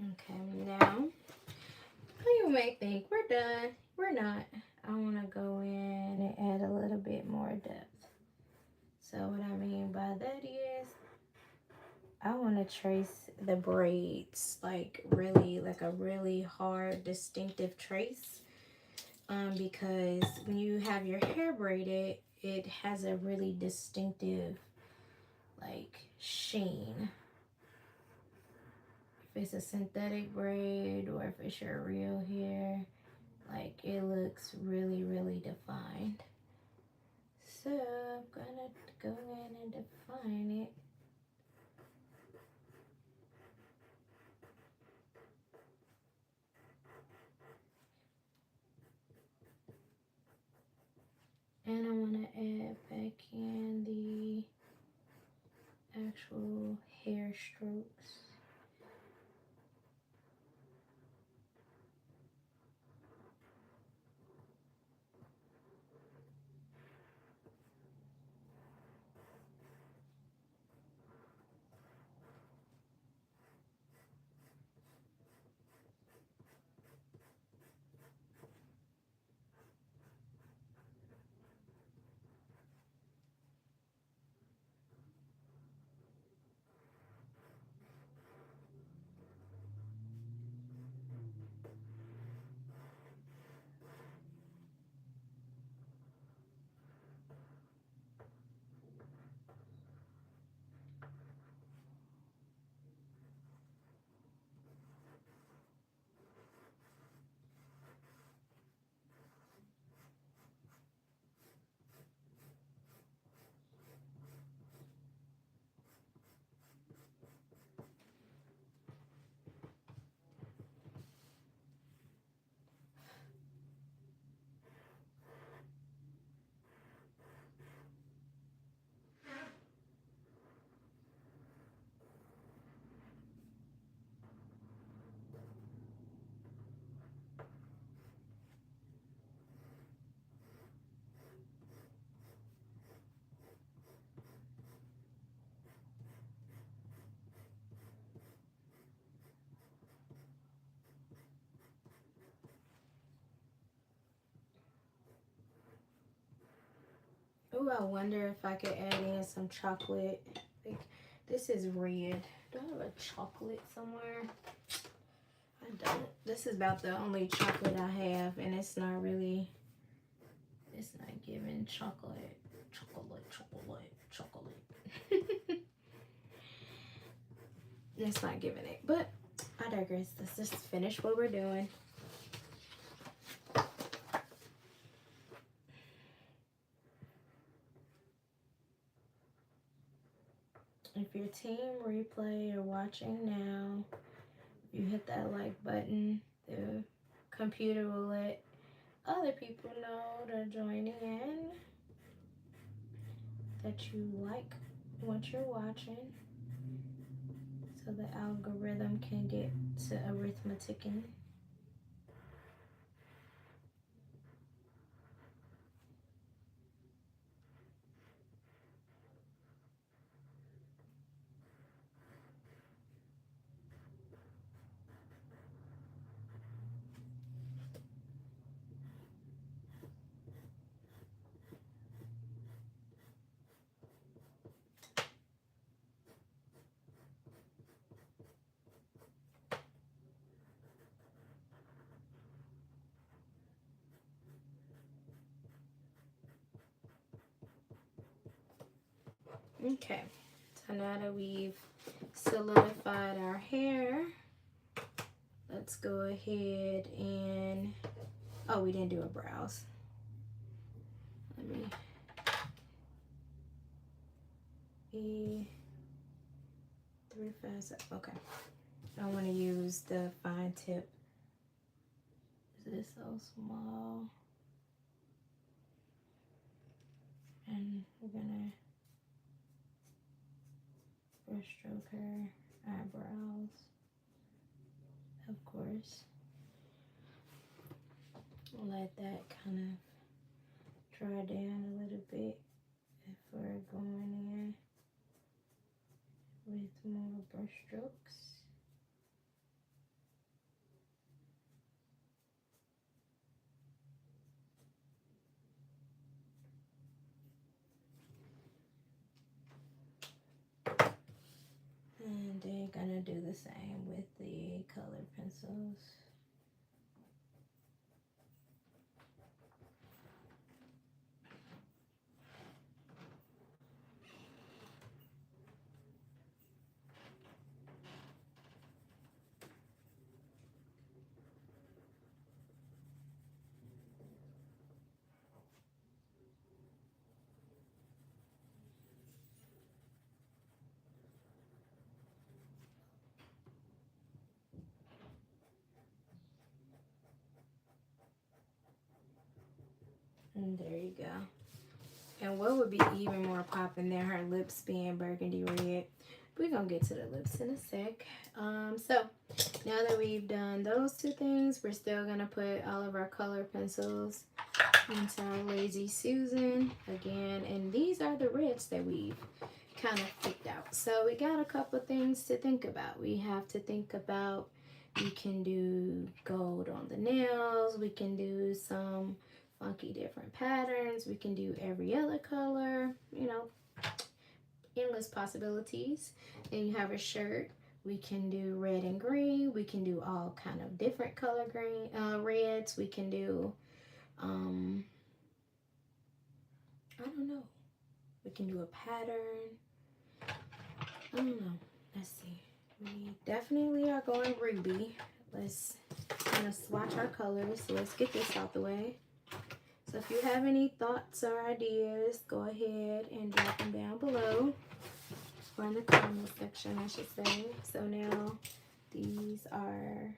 Okay, now you may think we're done. We're not. I want to go in and add a little bit more depth. So what I mean by that is I want to trace the braids like a really hard distinctive trace, because when you have your hair braided, it has a really distinctive like sheen. If it's a synthetic braid or if it's your real hair, like it looks really defined. So I'm gonna go in and define it. And I want to add back in the actual hair strokes. Ooh, I wonder if I could add in some chocolate. Like, this is red. Do I have a chocolate somewhere? I don't. This is about the only chocolate I have, and it's not really, it's not giving chocolate. It's not giving it, but I digress. Let's just finish what we're doing. If your team replay or watching now, you hit that like button, the computer will let other people know to join in that you like what you're watching, so the algorithm can get to arithmeticing. Okay, so now that we've solidified our hair, let's go ahead and, oh, we didn't do a brows. Let me, 3, 5, 7, okay. I want to use the fine tip. Is this so small? And we're gonna brush stroke her eyebrows, of course. Let that kind of dry down a little bit if we're going in with more brush strokes. And they're gonna do the same with the colored pencils. And there you go. And what would be even more popping than her lips being burgundy red? We're gonna get to the lips in a sec. So now that we've done those two things, we're still gonna put all of our color pencils into our Lazy Susan again. And these are the reds that we've kind of picked out. So we got a couple things to think about. We have to think about, we can do gold on the nails, we can do some funky different patterns, we can do every other color, you know, endless possibilities. Then you have a shirt, we can do red and green, we can do all kind of different color green reds, we can do I don't know, we can do a pattern, I don't know, let's see. We definitely are going ruby. Let's kind of swatch our colors, so let's get this out the way. So if you have any thoughts or ideas, go ahead and drop them down below, or in the comment section, I should say. So now these are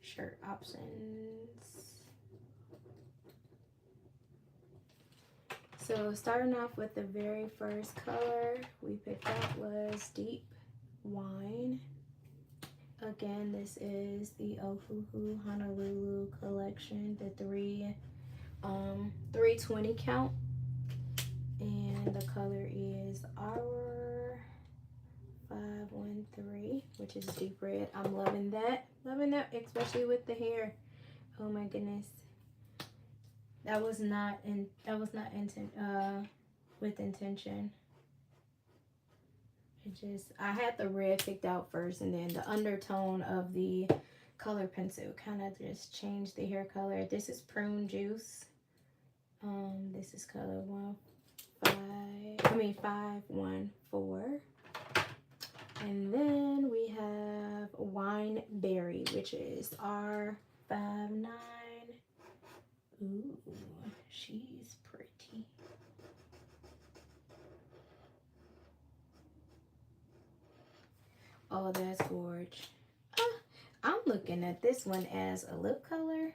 shirt options. So starting off with the very first color we picked up was Deep Wine. Again, this is the Ofuhu Honolulu collection, the 320 count, and the color is our 513, which is deep red. I'm loving that, especially with the hair. Oh my goodness. That was not with intention. It just, I had the red picked out first, and then the undertone of the color pencil kind of just changed the hair color. This is prune juice. This is color 514. And then we have wine berry, which is R59. Ooh, she's pretty. Oh, that's gorgeous. I'm looking at this one as a lip color.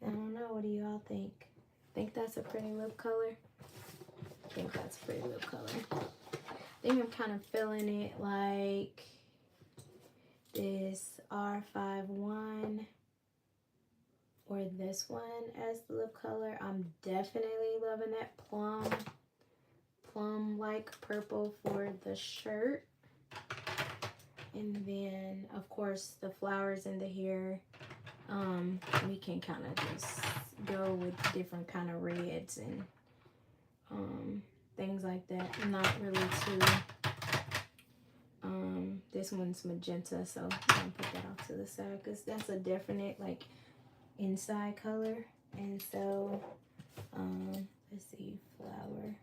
I don't know. What do y'all think? Think that's a pretty lip color? I think that's a pretty lip color. I think I'm kind of feeling it like this R51 or this one as the lip color. I'm definitely loving that plum like purple for the shirt. And then of course the flowers in the hair, we can kind of just go with different kind of reds and things like that. I'm not really too this one's magenta, so I'm gonna put that off to the side because that's a definite like inside color. And so let's see, flower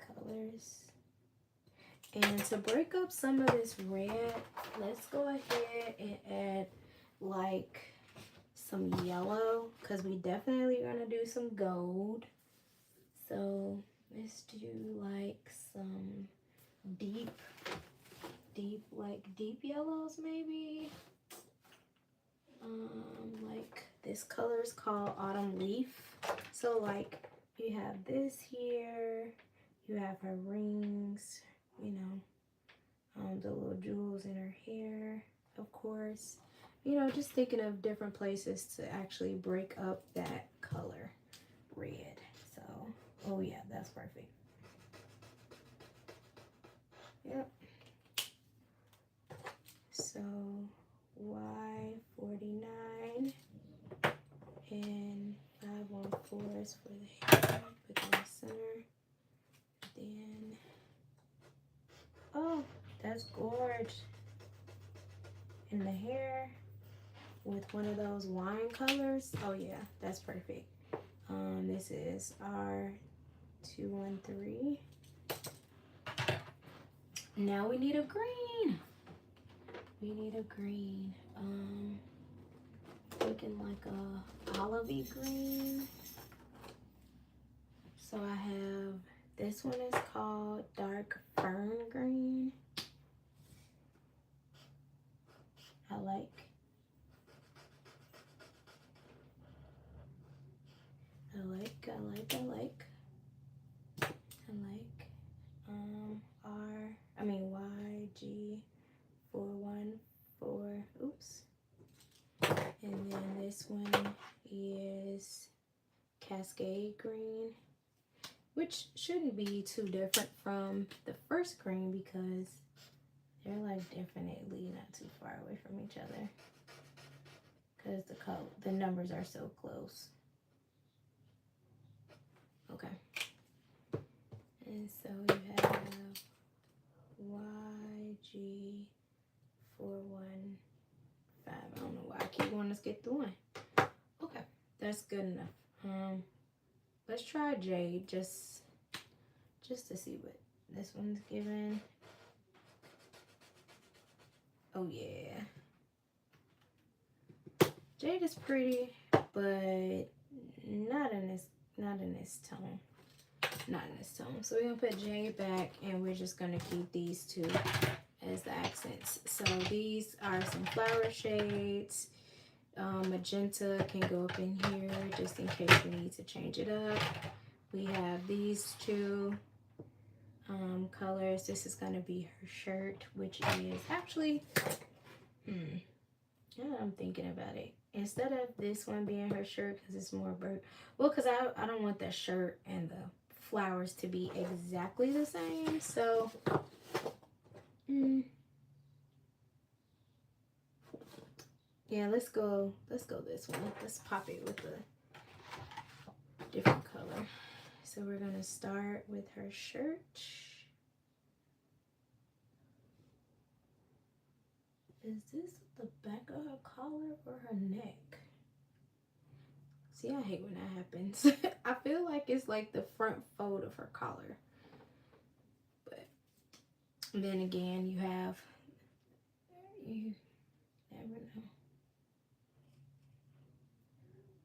colors. And to break up some of this red, let's go ahead and add like some yellow, because we definitely gonna do some gold. So let's do like some deep yellows maybe. Like this color is called autumn leaf. So like you have this here, you have her rings, you know, the little jewels in her hair, of course. You know, just thinking of different places to actually break up that color red. So, oh yeah, that's perfect. Yep. So Y49 and 514 is for the hair. Put it in the center. Then, oh, that's gorgeous. In the hair with one of those wine colors. Oh yeah, that's perfect. This is R213. Now we need a green. We need a green. Thinking like a olivey green. So I have, this one is called dark fern green. I like. YG414. Oops. And then this one is Cascade green, which shouldn't be too different from the first green because they're like definitely not too far away from each other because the numbers are so close. Okay. And so you have YG415. I don't know why I keep wanting to skip through one. Okay, that's good enough. Let's try Jade just to see what this one's giving. Oh yeah. Jade is pretty, but not in this tone. Not in this tone. So we're gonna put Jade back and we're just gonna keep these two as the accents. So these are some flower shades. Magenta can go up in here just in case we need to change it up. We have these two colors. This is gonna be her shirt, which is actually, now I'm thinking about it. Instead of this one being her shirt, because it's more bird. Well, because I don't want the shirt and the flowers to be exactly the same. So, Yeah, let's go this one. Let's pop it with a different color. So we're gonna start with her shirt. Is this the back of her collar or her neck? See, I hate when that happens. I feel like it's like the front fold of her collar. But then again, you never know.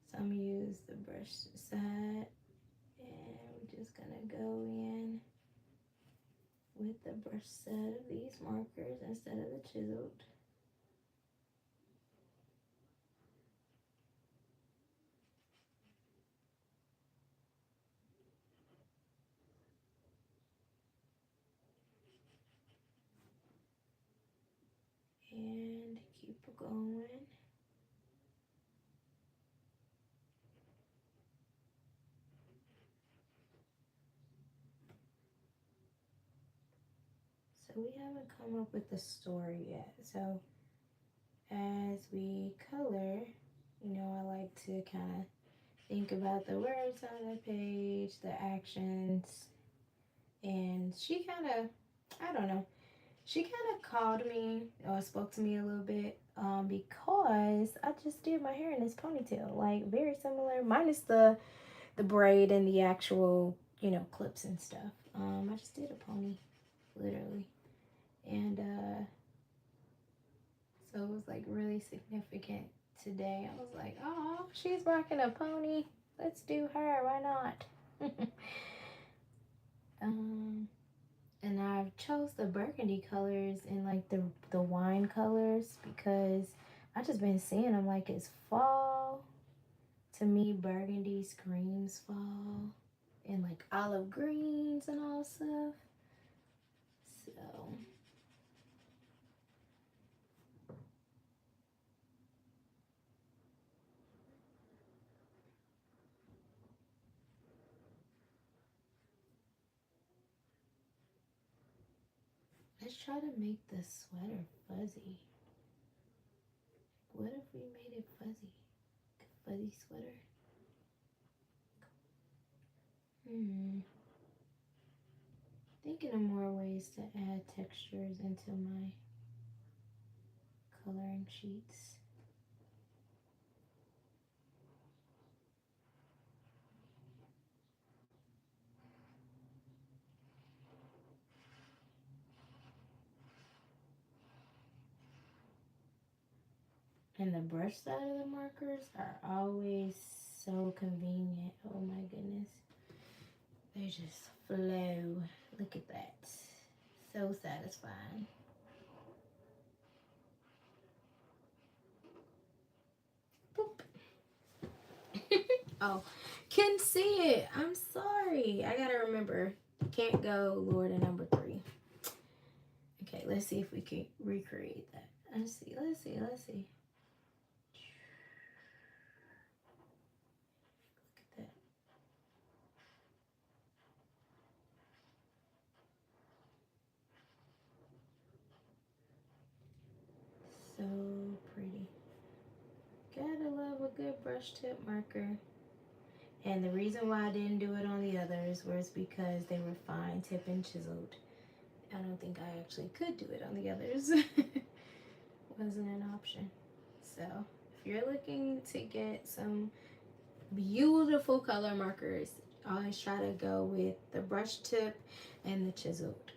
So I'm gonna use the brush side, and we're just gonna go in with the brush side of these markers instead of the chiseled. And keep going. So we haven't come up with the story yet. So as we color, you know, I like to kind of think about the words on the page, the actions, and she kind of, I don't know, she kind of called me or spoke to me a little bit because I just did my hair in this ponytail, like very similar, minus the braid and the actual, you know, clips and stuff. I just did a pony, literally, and so it was like really significant today. I was like, oh, she's rocking a pony. Let's do her. Why not? And I chose the burgundy colors and like the wine colors because I just been seeing them like it's fall. To me, burgundy screams fall, and like olive greens and all stuff. So let's try to make the sweater fuzzy. What if we made it fuzzy? Fuzzy sweater. Thinking of more ways to add textures into my coloring sheets. And the brush side of the markers are always so convenient. Oh my goodness. They just flow. Look at that. So satisfying. Boop. Oh, can see it. I'm sorry. I gotta remember. Can't go lower than number 3. Okay, let's see if we can recreate that. Let's see. Look at that. So pretty. Gotta love a good brush tip marker. And the reason why I didn't do it on the others was because they were fine tip and chiseled. I don't think I actually could do it on the others. Wasn't an option. So if you're looking to get some beautiful color markers, always try to go with the brush tip and the chiseled.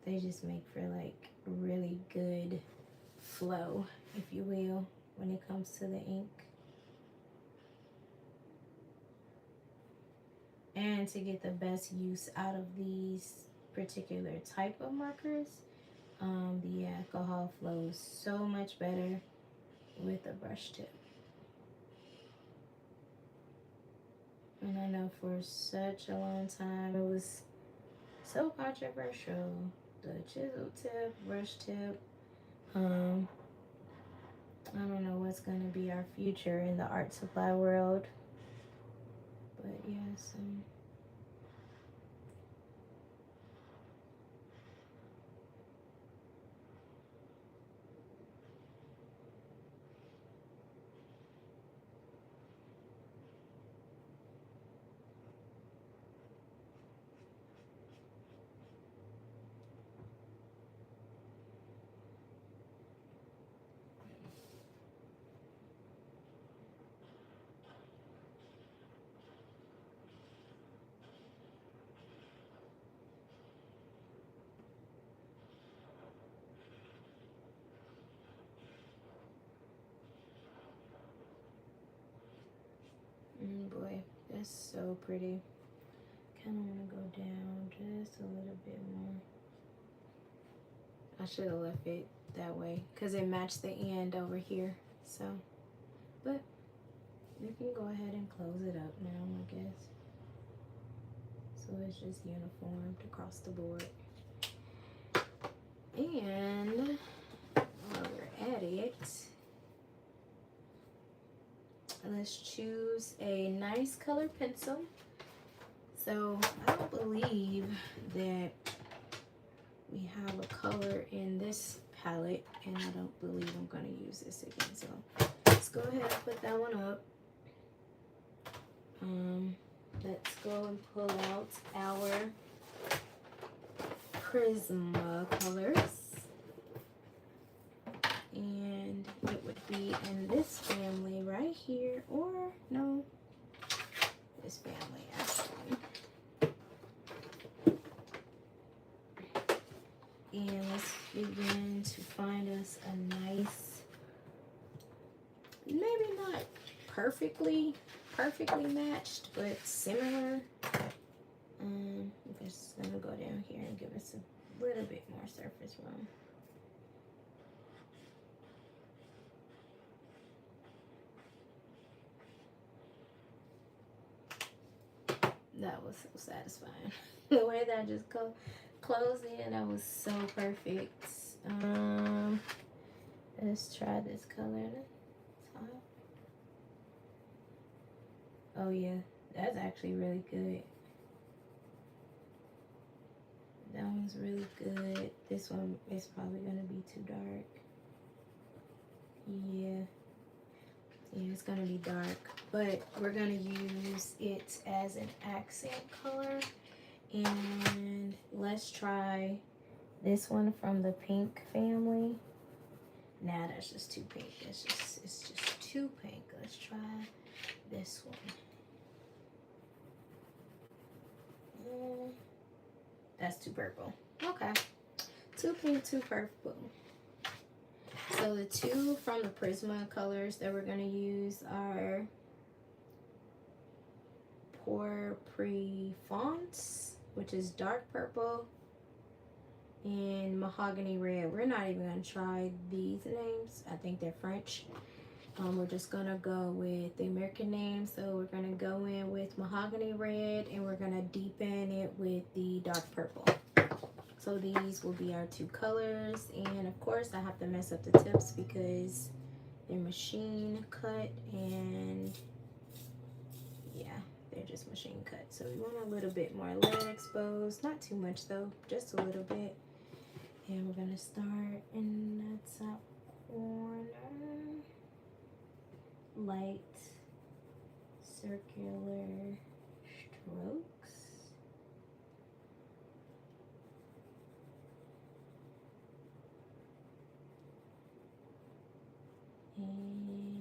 They just make for like really good flow, if you will, when it comes to the ink. And to get the best use out of these particular type of markers, the alcohol flows so much better with a brush tip. And I know for such a long time it was so controversial. The chisel tip, brush tip. I don't know what's going to be our future in the art supply world. But yes, That's so pretty. Kind of want to go down just a little bit more. I should have left it that way because it matched the end over here. So, but you can go ahead and close it up now, I guess. So it's just uniformed across the board. And while we're at it, let's choose a nice color pencil. So I don't believe that we have a color in this palette, and I don't believe I'm going to use this again. So let's go ahead and put that one up. Let's go and pull out our Prisma colors. And it would be in this family right here, or no, this family actually. And let's begin to find us a nice, maybe not perfectly matched, but similar. I'm just gonna go down here and give us a little bit more surface room. That was so satisfying. The way that I just closed in, that was so perfect. Let's try this color. Oh yeah, that's actually really good. That one's really good. This one is probably gonna be too dark. Yeah, it's gonna be dark, but we're gonna use it as an accent color. And let's try this one from the pink family. Nah, that's just too pink. It's just too pink. Let's try this one. That's too purple. Okay. Too pink, too purple. So the two from the Prisma colors that we're going to use are Pour Pre Fonts, which is dark purple, and Mahogany Red. We're not even going to try these names. I think they're French. We're just going to go with the American name. So we're going to go in with Mahogany Red, and we're going to deepen it with the dark purple. So these will be our two colors. And of course I have to mess up the tips because they're machine cut, and yeah, they're just machine cut. So we want a little bit more lead exposed. Not too much though, just a little bit. And we're going to start in that top corner. Light circular strokes. And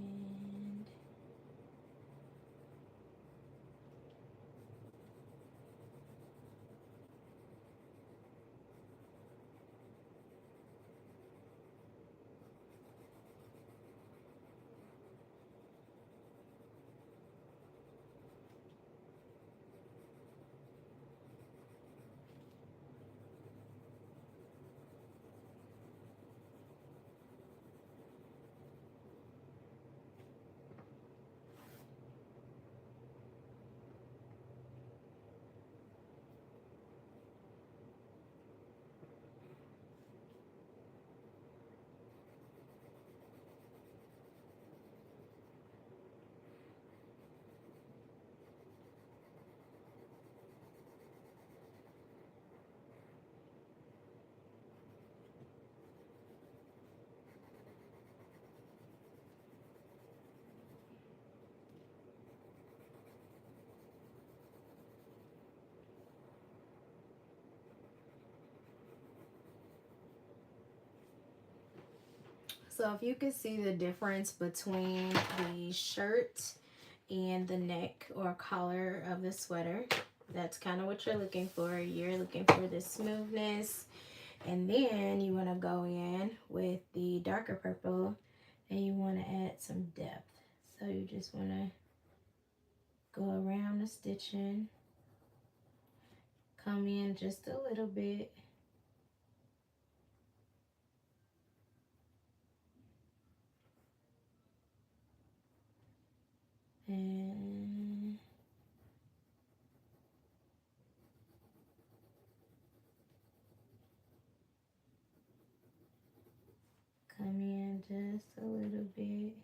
so if you can see the difference between the shirt and the neck or collar of the sweater, that's kind of what you're looking for. You're looking for the smoothness, and then you want to go in with the darker purple and you want to add some depth. So you just want to Go around the stitching. Come in just a little bit. And come in just a little bit.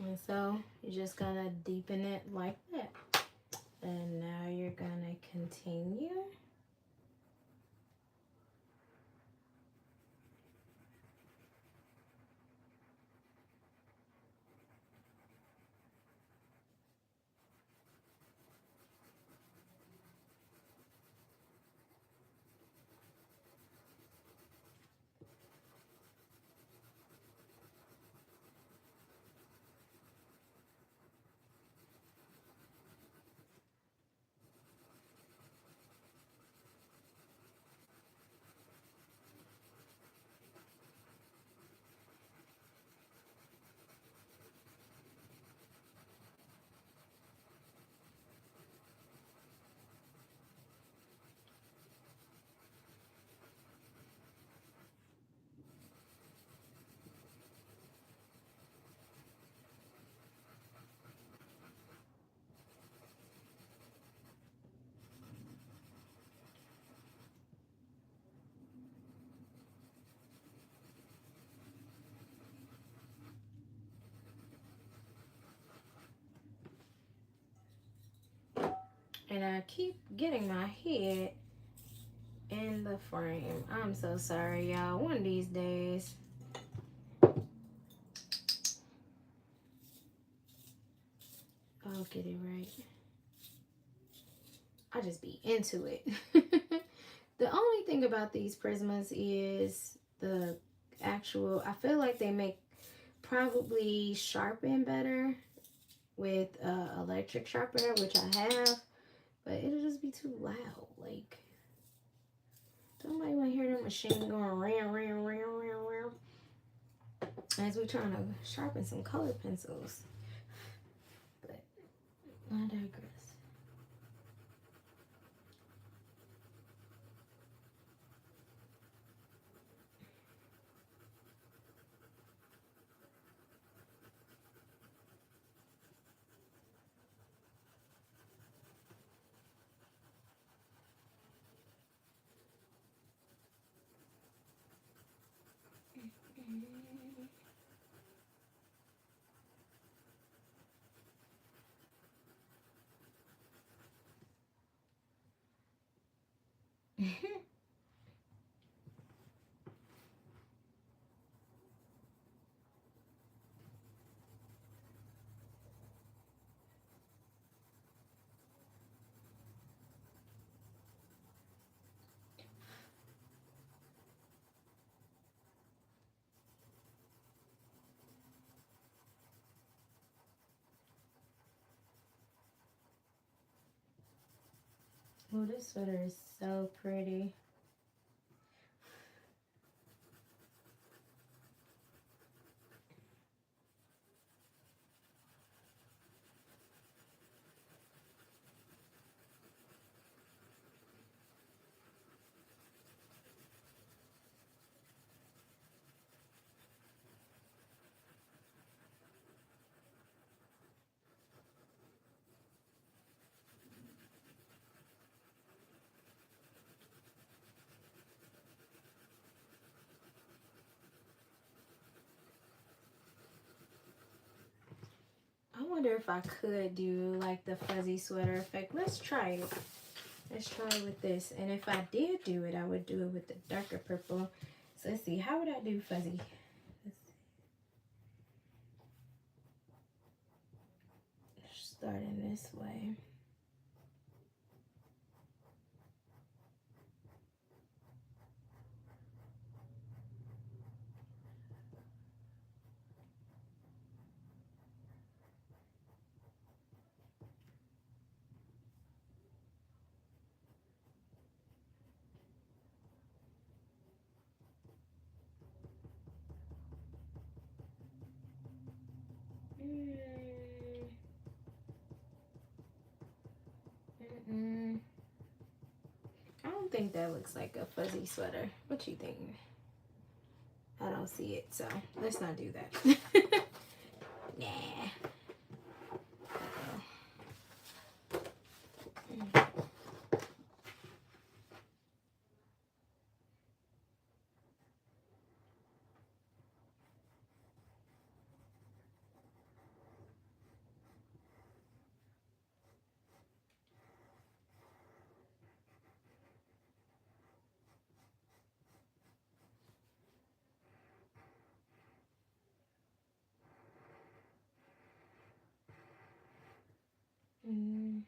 And so you're just gonna deepen it like that. And now you're gonna continue. And I keep getting my head in the frame. I'm so sorry, y'all. One of these days. I'll get it right. I just be into it. The only thing about these Prismas is the actual, I feel like they make probably sharpen better with electric sharpener, which I have, but it'll just be too loud. Like, somebody want to hear the machine going round, round, round, round, round as we're trying to sharpen some color pencils. But I digress. Oh, this sweater is so pretty. wonder if I could do like the fuzzy sweater effect. Let's try it. Let's try it with this. And if I did do it, I would do it with the darker purple. So let's see. How would I do fuzzy? Starting this way. I don't think that looks like a fuzzy sweater. What you think? I don't see it, so let's not do that. Nah. Mm.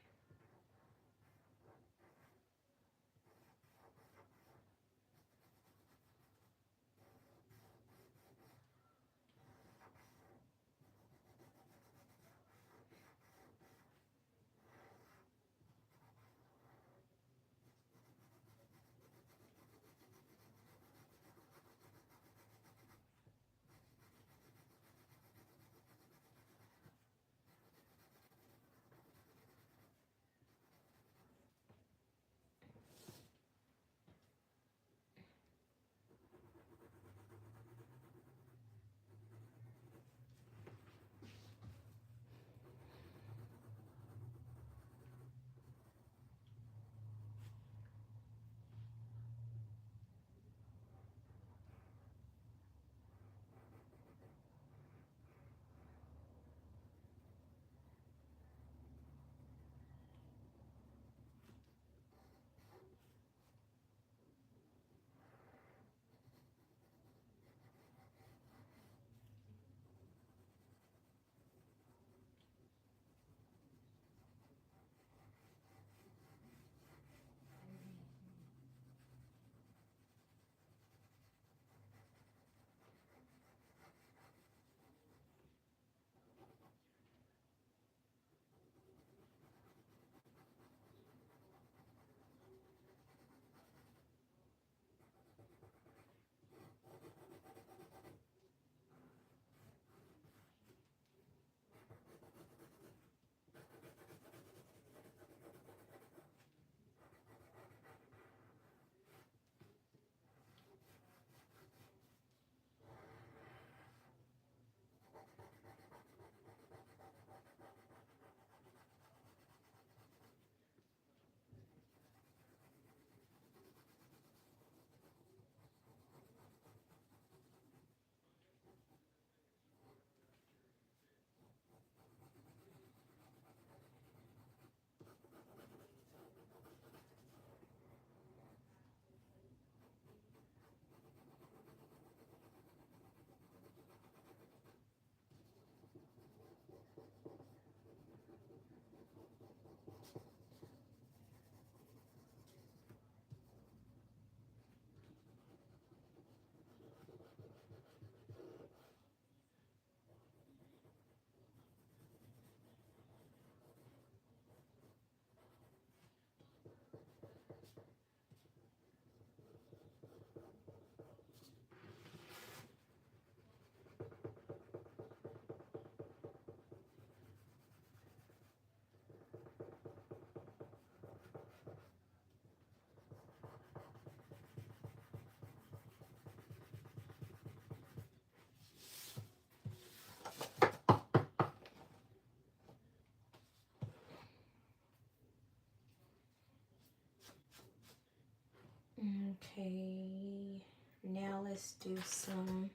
Okay, now let's do some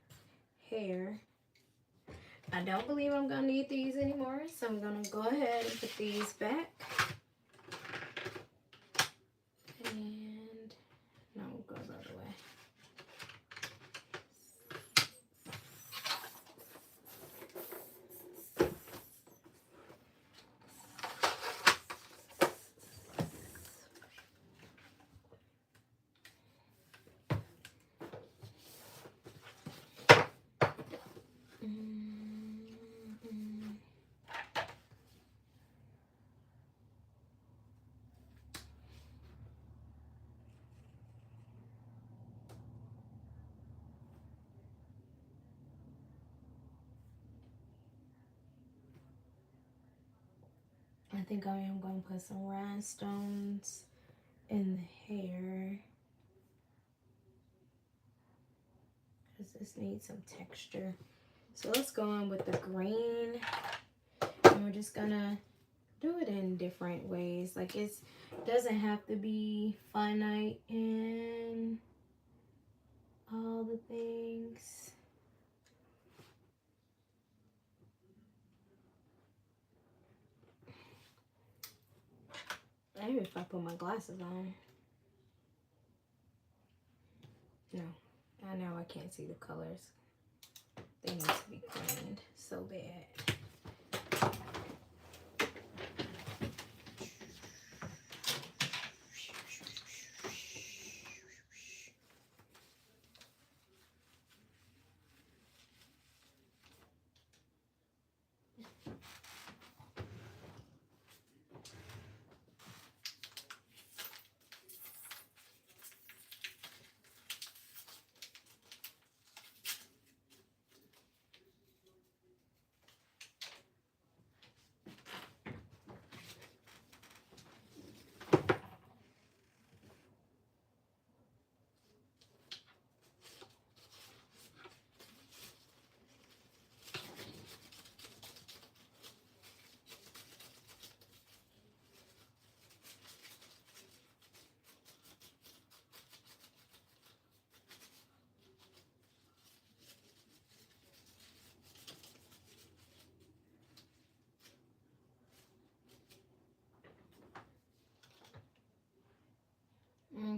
hair. I don't believe I'm going to need these anymore, so I'm going to go ahead and put these back. And no, it goes the other way. I think I am going to put some rhinestones in the hair, because this needs some texture. So let's go in with the green, and we're just gonna do it in different ways. Like, it doesn't have to be finite in all the things. Maybe if I put my glasses on. No, I know I can't see the colors. They need to be cleaned so bad.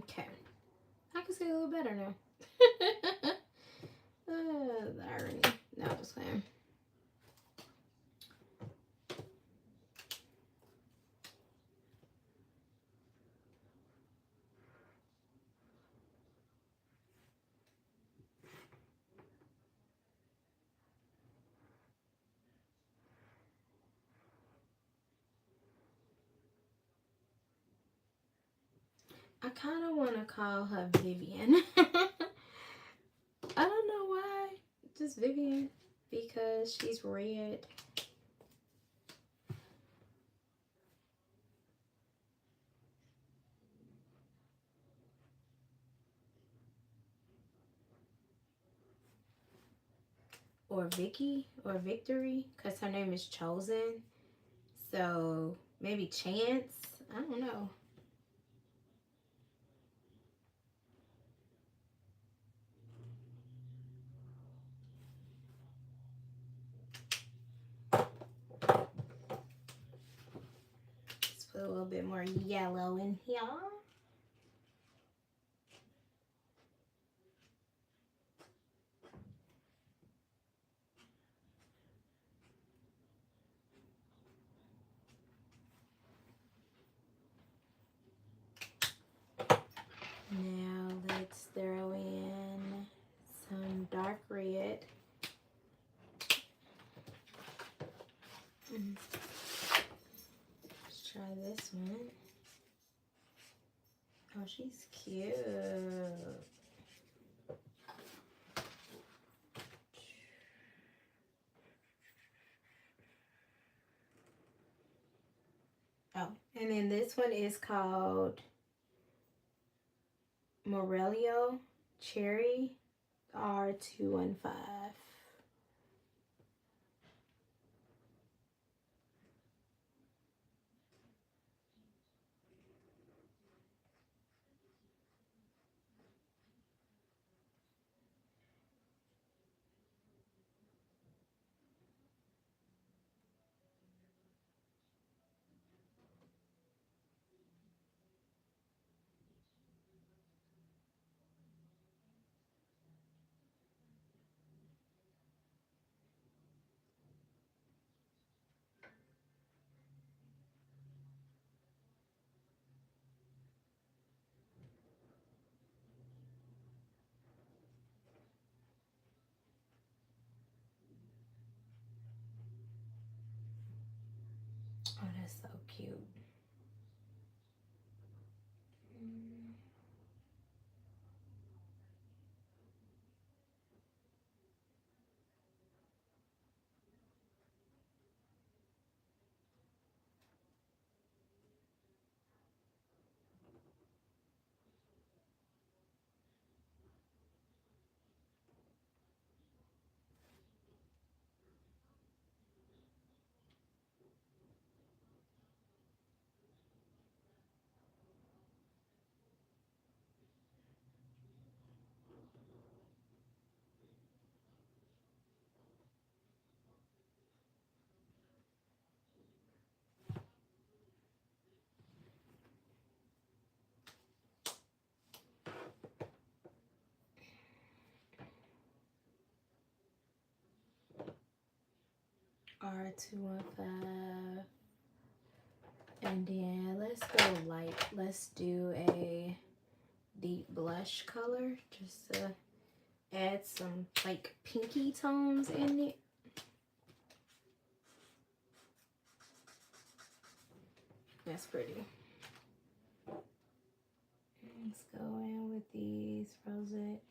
Okay, I can see a little better now. The irony. No, just playing. I kind of want to call her Vivian. I don't know why. Just Vivian. Because she's red. Or Vicky. Or Victory. Because her name is Chosen. So maybe Chance. I don't know. Let's put a little bit more yellow in here. Now let's throw in some dark red. Let's try this one. Oh, she's cute. Oh, and then this one is called Morello Cherry R215. that's so cute. R215. And then let's go light. Let's do a deep blush color just to add some like pinky tones in it. That's pretty. Let's go in with these rosettes.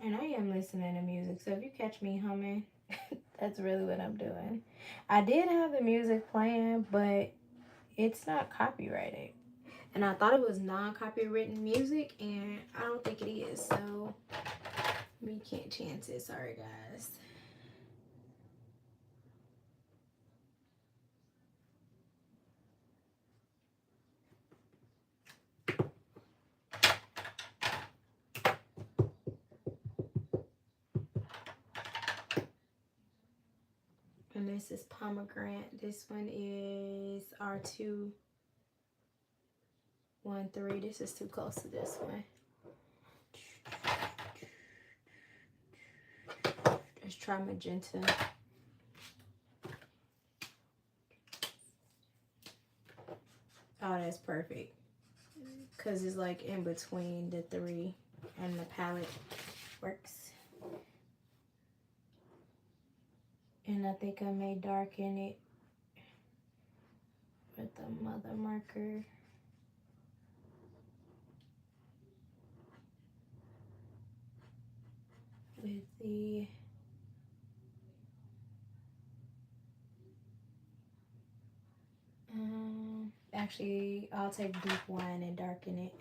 And I am listening to music, so if you catch me humming, that's really what I'm doing. I did have the music playing, but it's not copyrighted. And I thought it was non-copywritten music, and I don't think it is, so we can't chance it. Sorry, guys. And this is pomegranate. This one is R213. This is too close to this one. Let's try magenta. Oh, that's perfect. Because it's like in between the three and the palette works. And I think I may darken it with the mother marker. With the actually, I'll take deep wine and darken it.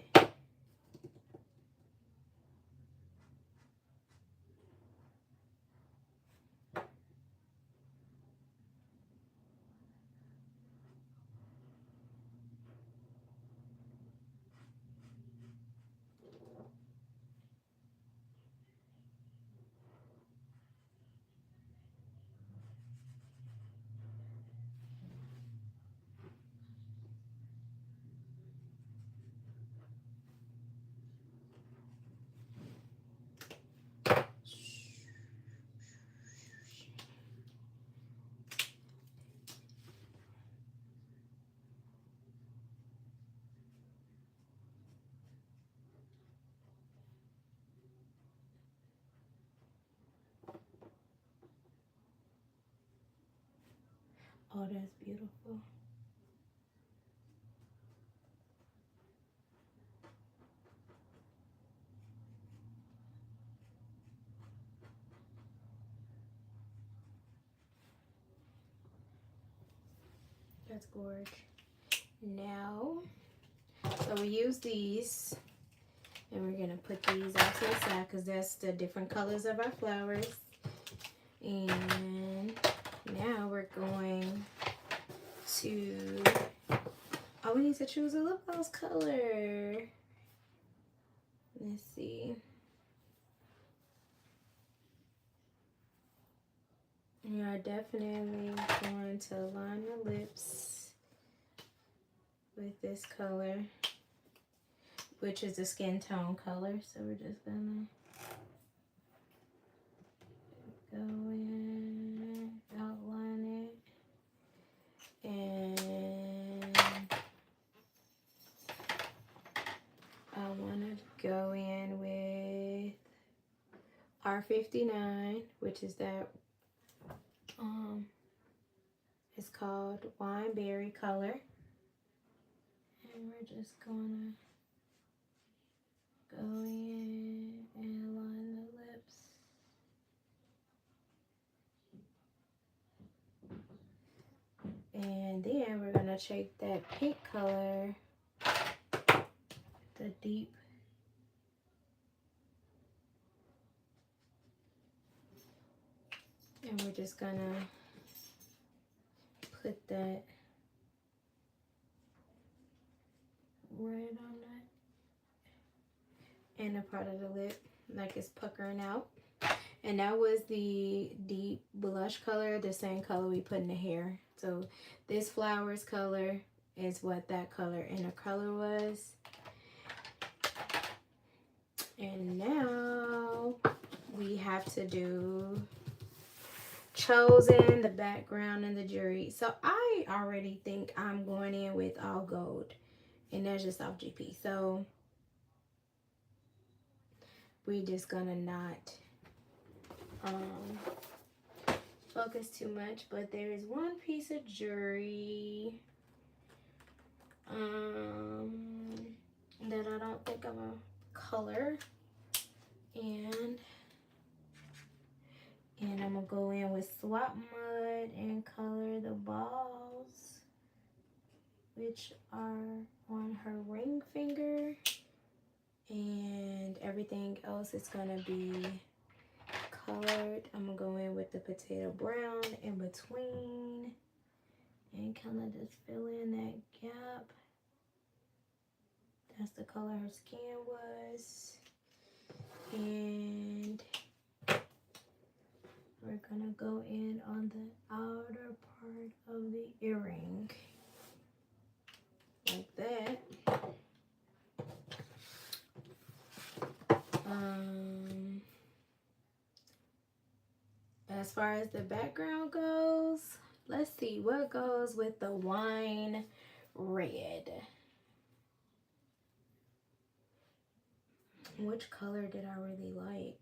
Oh, that's beautiful. That's gorgeous. Now, so we use these, and we're gonna put these off to the side because that's the different colors of our flowers. And now we're going to, oh, we need to choose a lip gloss color. Let's see. We are definitely going to line the lips with this color, which is the skin tone color. So we're just gonna go in, outline it, and I want to go in with R59, which is that it's called Wine Berry color, and we're just gonna go in and line the lips. And then we're gonna take that pink color, the deep, and we're just gonna put that red on that inner part of the lip, like it's puckering out. And that was the deep blush color, the same color we put in the hair. So this flowers color is what that color inner color was. And now we have to do Chosen, the background, and the jewelry. So I already think I'm going in with all gold, and that's just off GP. So we're just gonna not focus too much, but there is one piece of jewelry that I don't think I'm a color, and I'm gonna go in with swap mud and color the balls, which are on her ring finger, and everything else is gonna be colored. I'm gonna go in with the potato brown in between and kind of just fill in that gap. That's the color her skin was. And we're gonna go in on the outer part of the earring like that. As far as the background goes, let's see what goes with the wine red. Which color did I really like?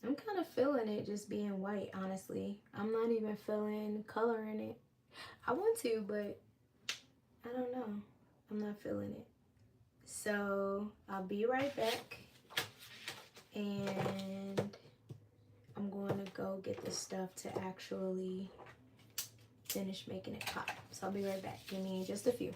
I'm kind of feeling it just being white, honestly. I'm not even feeling color in it. I want to, but I don't know. I'm not feeling it. So I'll be right back, and I'm going to go get the stuff to actually finish making it pop. So I'll be right back. Give me just a few.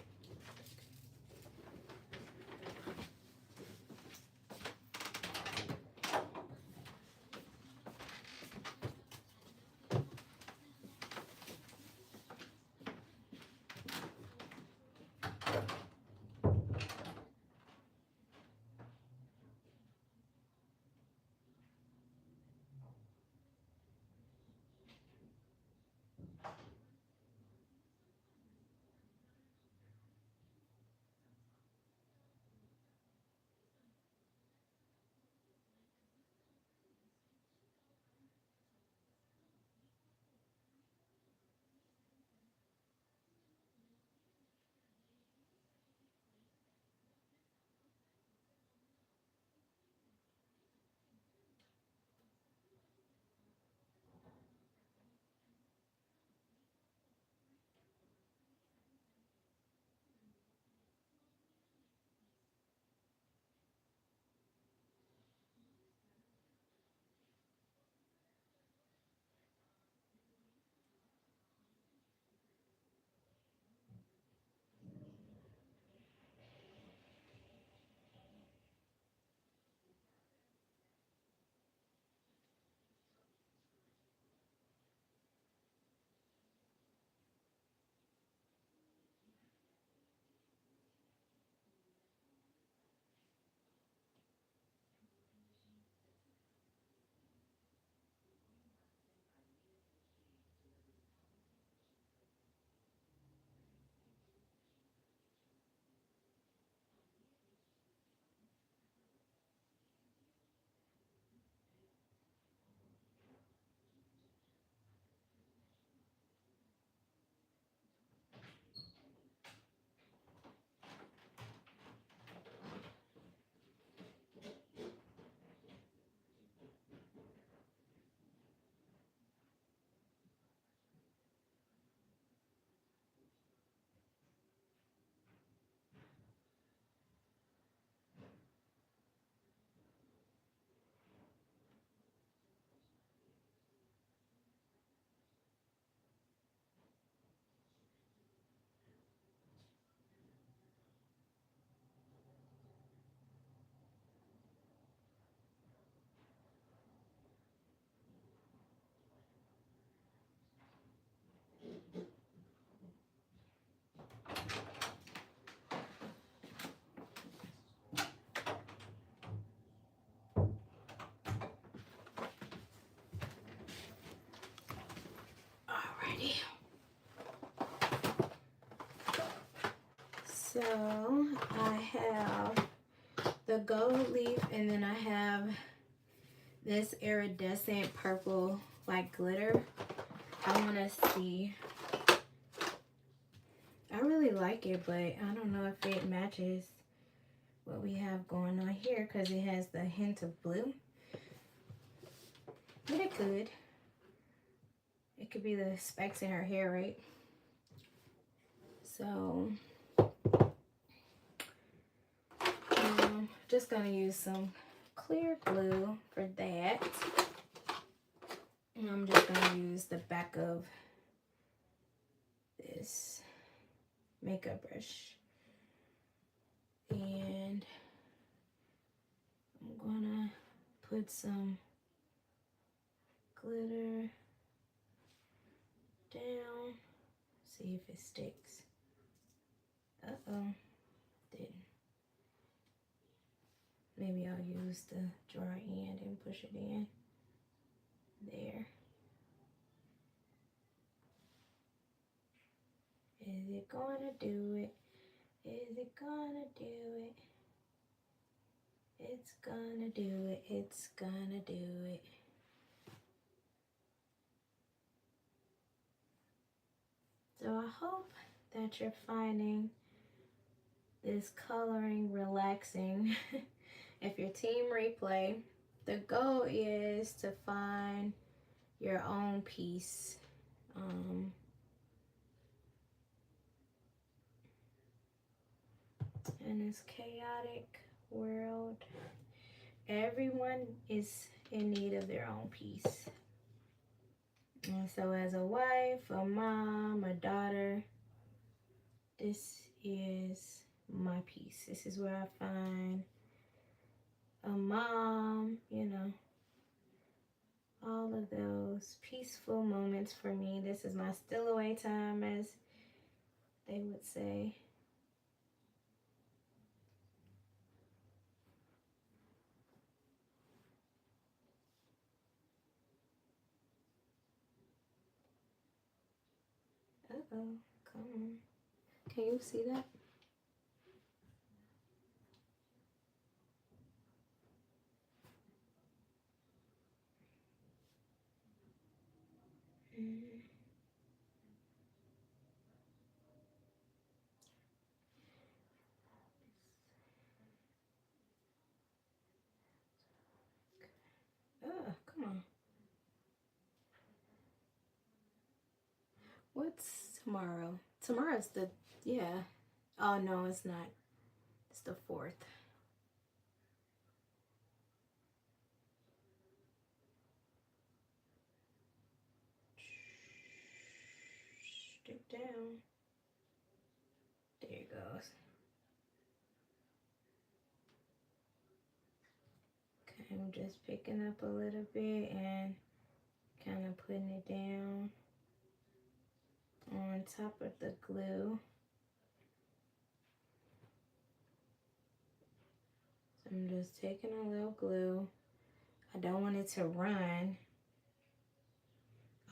So I have the gold leaf, and then I have this iridescent purple like glitter. I want to see. I really like it, but I don't know if it matches what we have going on here because it has the hint of blue. But it could. It could be the specks in her hair, right? So, just gonna use some clear glue for that. And I'm just gonna use the back of this makeup brush. And I'm gonna put some glitter down. See if it sticks. Uh-oh, didn't. Maybe I'll use the dry end and push it in. There. Is it gonna do it? Is it gonna do it? It's gonna do it. It's gonna do it. So I hope that you're finding this coloring relaxing. If you're team replay, the goal is to find your own piece. In this chaotic world, everyone is in need of their own piece. And so as a wife, a mom, a daughter, this is my piece. This is where I find a mom, you know, all of those peaceful moments for me. This is my still away time, as they would say. Uh-oh, come on. Can you see that? Come on. What's tomorrow? Tomorrow's the, yeah. Oh, no, it's not. It's the 4th. Stick down. There it goes. Okay, I'm just picking up a little bit and kind of putting it down on top of the glue. So I'm just taking a little glue. I don't want it to run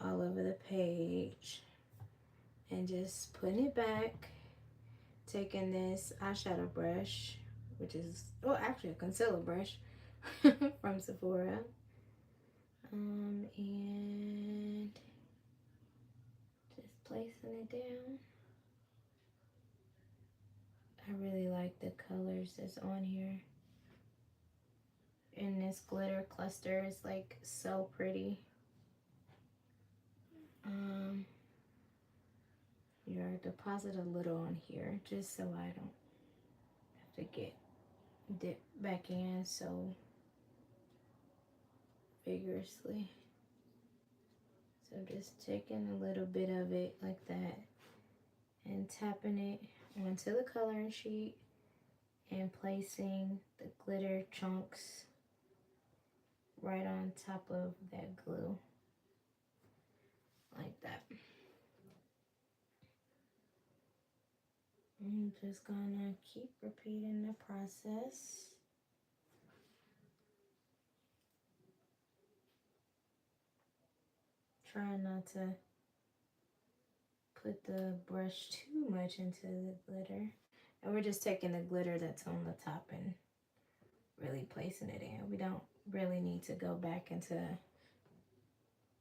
all over the page. And just putting it back. Taking this eyeshadow brush, which is, well, actually a concealer brush from Sephora. And just placing it down. I really like the colors that's on here. And this glitter cluster is like so pretty. You're deposit a little on here just so I don't have to get dip back in so vigorously. So just taking a little bit of it like that and tapping it onto the coloring sheet and placing the glitter chunks right on top of that glue like that. I'm just gonna keep repeating the process. Try not to put the brush too much into the glitter. And we're just taking the glitter that's on the top and really placing it in. We don't really need to go back into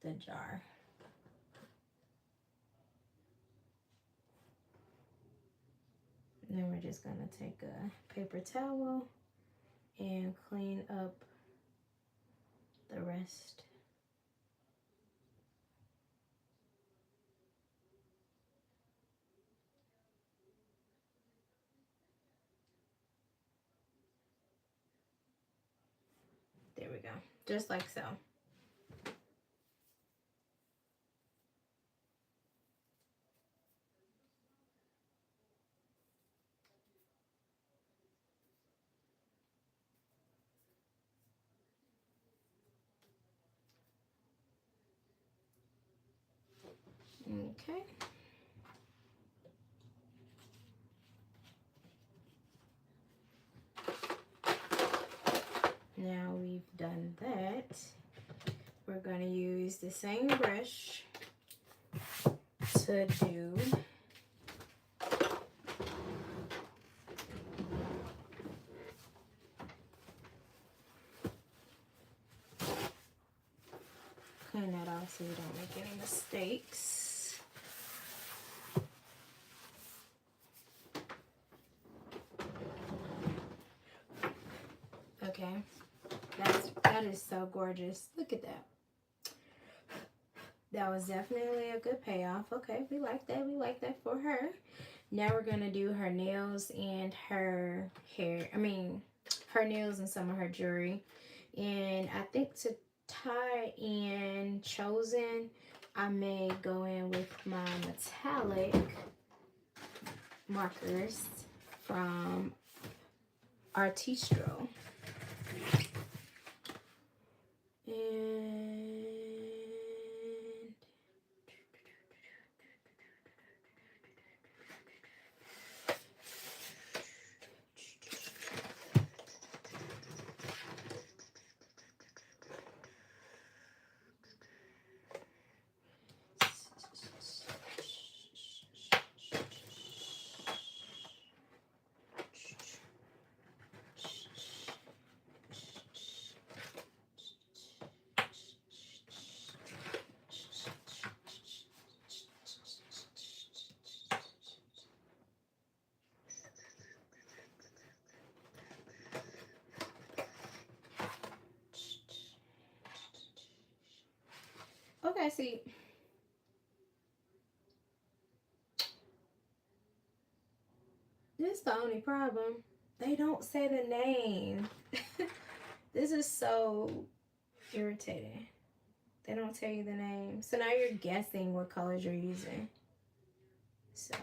the jar. And then we're just gonna take a paper towel and clean up the rest. There we go, just like so. Okay. Now we've done that, we're going to use the same brush to do clean that off so you don't make any mistakes. Okay, that is so gorgeous. Look at that. That was definitely a good payoff. Okay, we like that. We like that for her. Now we're gonna do her nails and her hair. I mean, her nails and some of her jewelry. And I think to tie in Chosen, I may go in with my metallic markers from Artistro. And okay, see, this is the only problem. They don't say the name. This is so irritating. They don't tell you the name. So now you're guessing what colors you're using. So,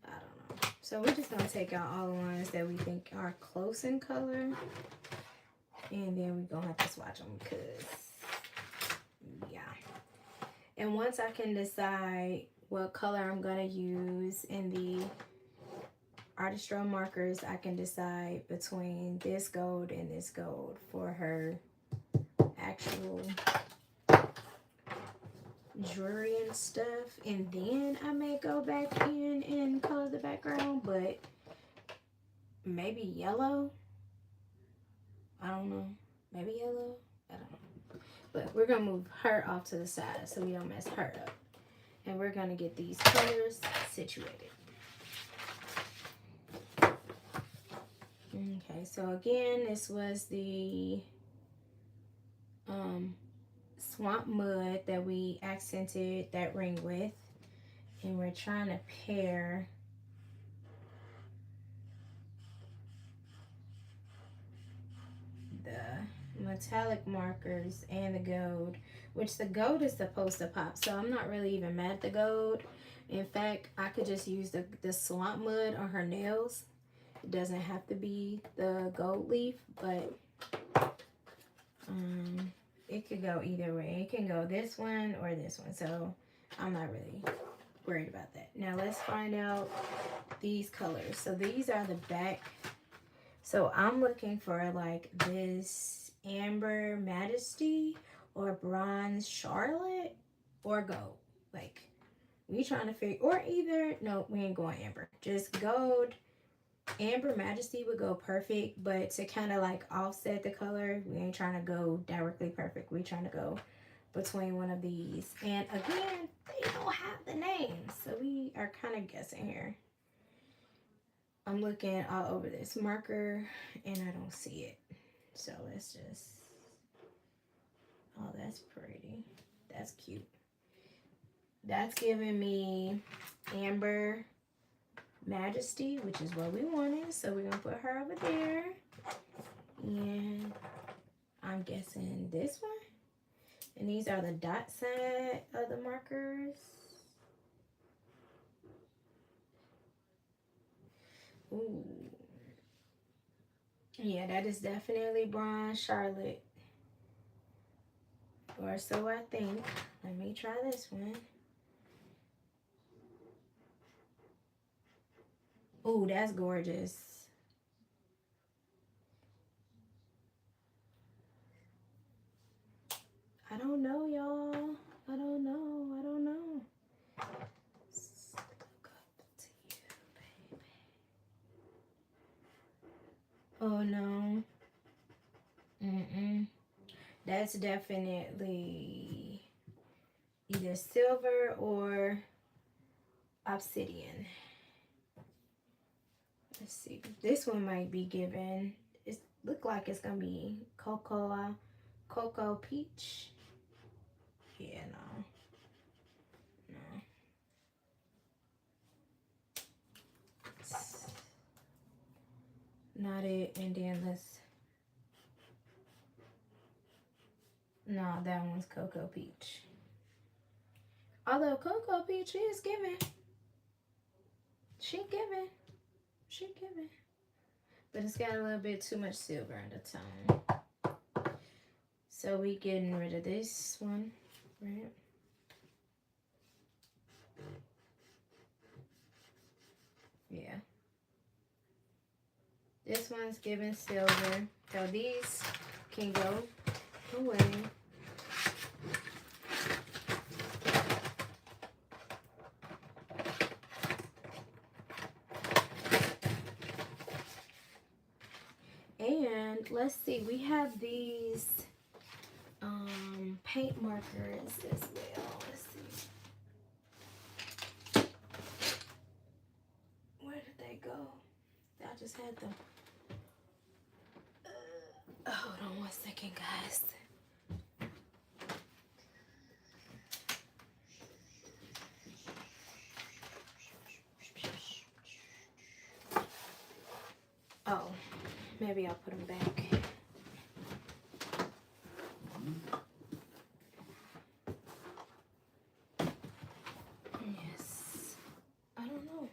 I don't know. So we're just going to take out all the ones that we think are close in color. And then we're going to have to swatch them because, yeah. And once I can decide what color I'm going to use in the Artistro markers, I can decide between this gold and this gold for her actual jewelry and stuff. And then I may go back in and color the background, but maybe yellow. I don't know. Maybe yellow. I don't know. But we're going to move her off to the side so we don't mess her up. And we're going to get these colors situated. Okay, so again, this was the swamp mud that we accented that ring with. And we're trying to pair the metallic markers and the gold, which the gold is supposed to pop. So I'm not really even mad at the gold. In fact, I could just use the swamp mud on her nails. It doesn't have to be the gold leaf, but it could go either way. It can go this one or this one. So I'm not really worried about that. Now let's find out these colors. So these are the back. So I'm looking for like this Amber Majesty or Bronze Charlotte or gold. Like We trying to figure, or either, no, we ain't going amber. Just gold. Amber Majesty would go perfect, but to kind of like offset the color, we ain't trying to go directly perfect. We trying to go between one of these. And again, they don't have the names, so we are kind of guessing here. I'm looking all over this marker and I don't see it. So let's just, oh, that's pretty. That's cute. That's giving me Amber Majesty, which is what we wanted. So we're going to put her over there. And I'm guessing this one. And these are the dot side of the markers. Ooh. Yeah, that is definitely Bronze Charlotte. Or so I think. Let me try this one. Ooh, that's gorgeous. I don't know, y'all. I don't know. I don't know. Look up to you, baby. Oh, no. That's definitely either silver or obsidian. Let's see. This one might be given. It look like it's gonna be cocoa peach. Yeah, no. It's not it. And then let's. No, that one's cocoa peach. Although cocoa peach is given. She given. But it's got a little bit too much silver in the tone. So we getting rid of this one, right? Yeah. This one's giving silver. So these can go away. And let's see, we have these paint markers as well. Let's see. Where did they go? I just had them. Hold on 1 second, guys. Oh, maybe I'll put them back. Yes. I don't know.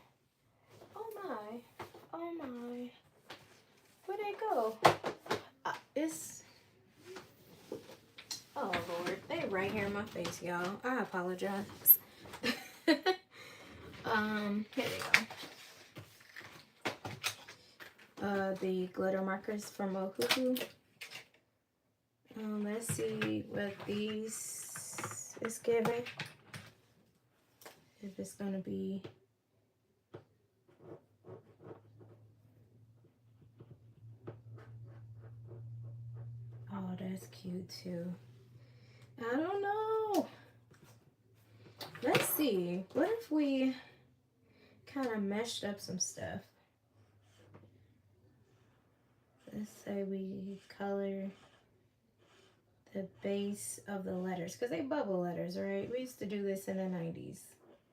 Oh my. Where'd they go? It's... Oh, Lord. They right here in my face, y'all. I apologize. Here they go. The glitter markers from Ohuhu. Let's see what these is giving. If it's gonna be... Oh, that's cute too. I don't know. Let's see. What if we kind of meshed up some stuff? Let's say we color the base of the letters, because they bubble letters, right? We used to do this in the 90s,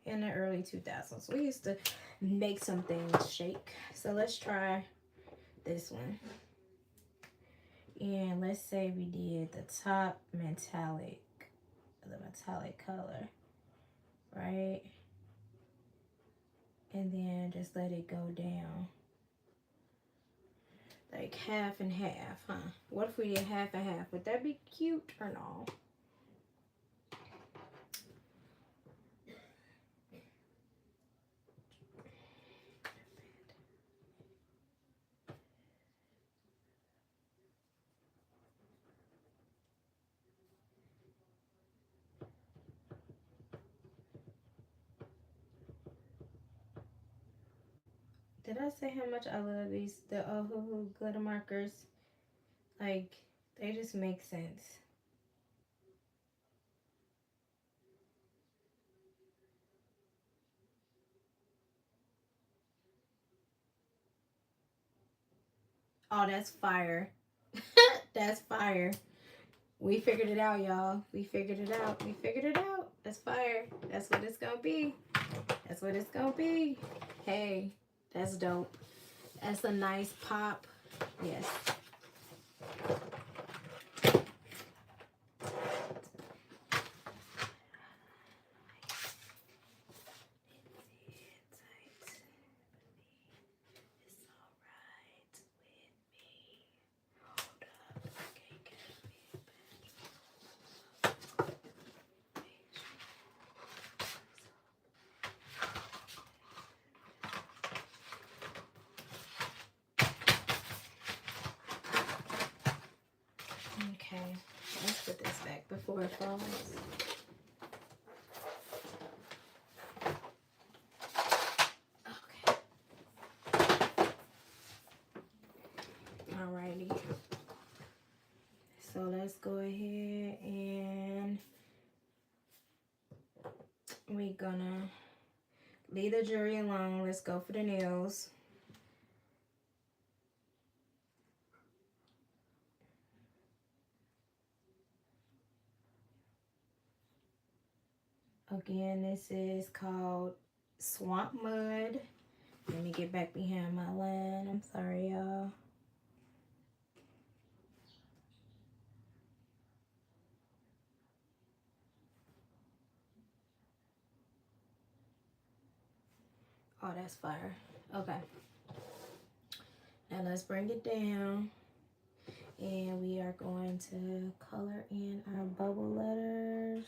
in the early 2000s. We used to make some things shake. So let's try this one. And let's say we did the top metallic, the metallic color, right? And then just let it go down. Like half and half, huh? What if we did half and half? Would that be cute or no? Did I say how much I love the Ohuhu glitter markers? Like, they just make sense. Oh, that's fire. That's fire. We figured it out, y'all. We figured it out. We figured it out. That's fire. That's what it's gonna be. That's what it's gonna be. Hey, that's dope. That's a nice pop. Yes. Okay, let's put this back before it falls. Okay. Alrighty. So let's go ahead and we're gonna leave the jewelry alone. Let's go for the nails. Again, this is called Swamp Mud. Let me get back behind my line. I'm sorry, y'all. Oh, that's fire. Okay. Now let's bring it down. And we are going to color in our bubble letters.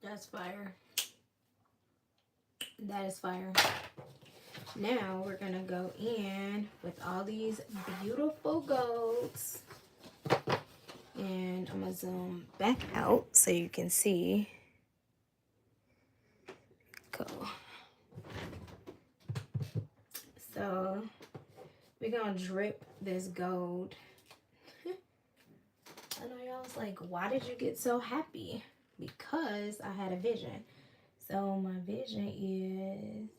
That's fire. That is fire. Now we're gonna go in with all these beautiful golds. And I'm gonna zoom back out so you can see. Go. So we're gonna drip this gold. I know y'all was like, why did you get so happy? Because I had a vision. So my vision is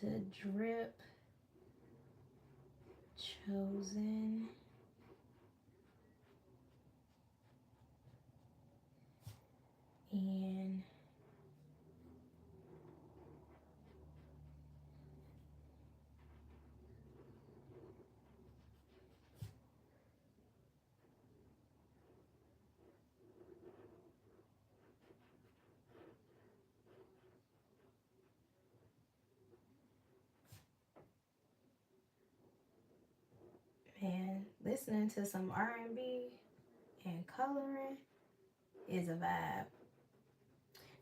to drip chosen and listening to some R&B and coloring is a vibe.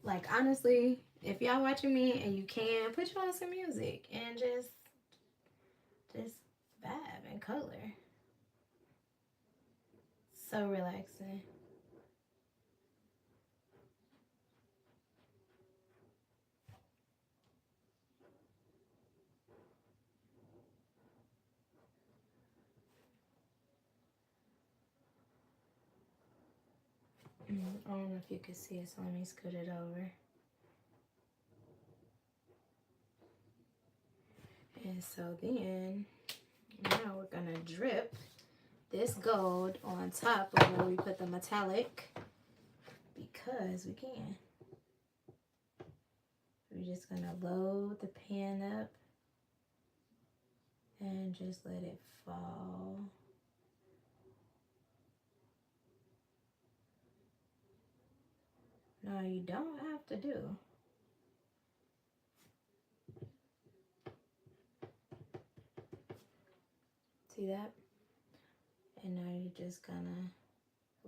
Like honestly, if y'all watching me and you can, put you on some music and just vibe and color. So relaxing. I don't know if you can see it, so let me scoot it over. And so then, now we're gonna drip this gold on top of where we put the metallic because we can. We're just gonna load the pan up and just let it fall. No, you don't have to do. See that? And now you're just gonna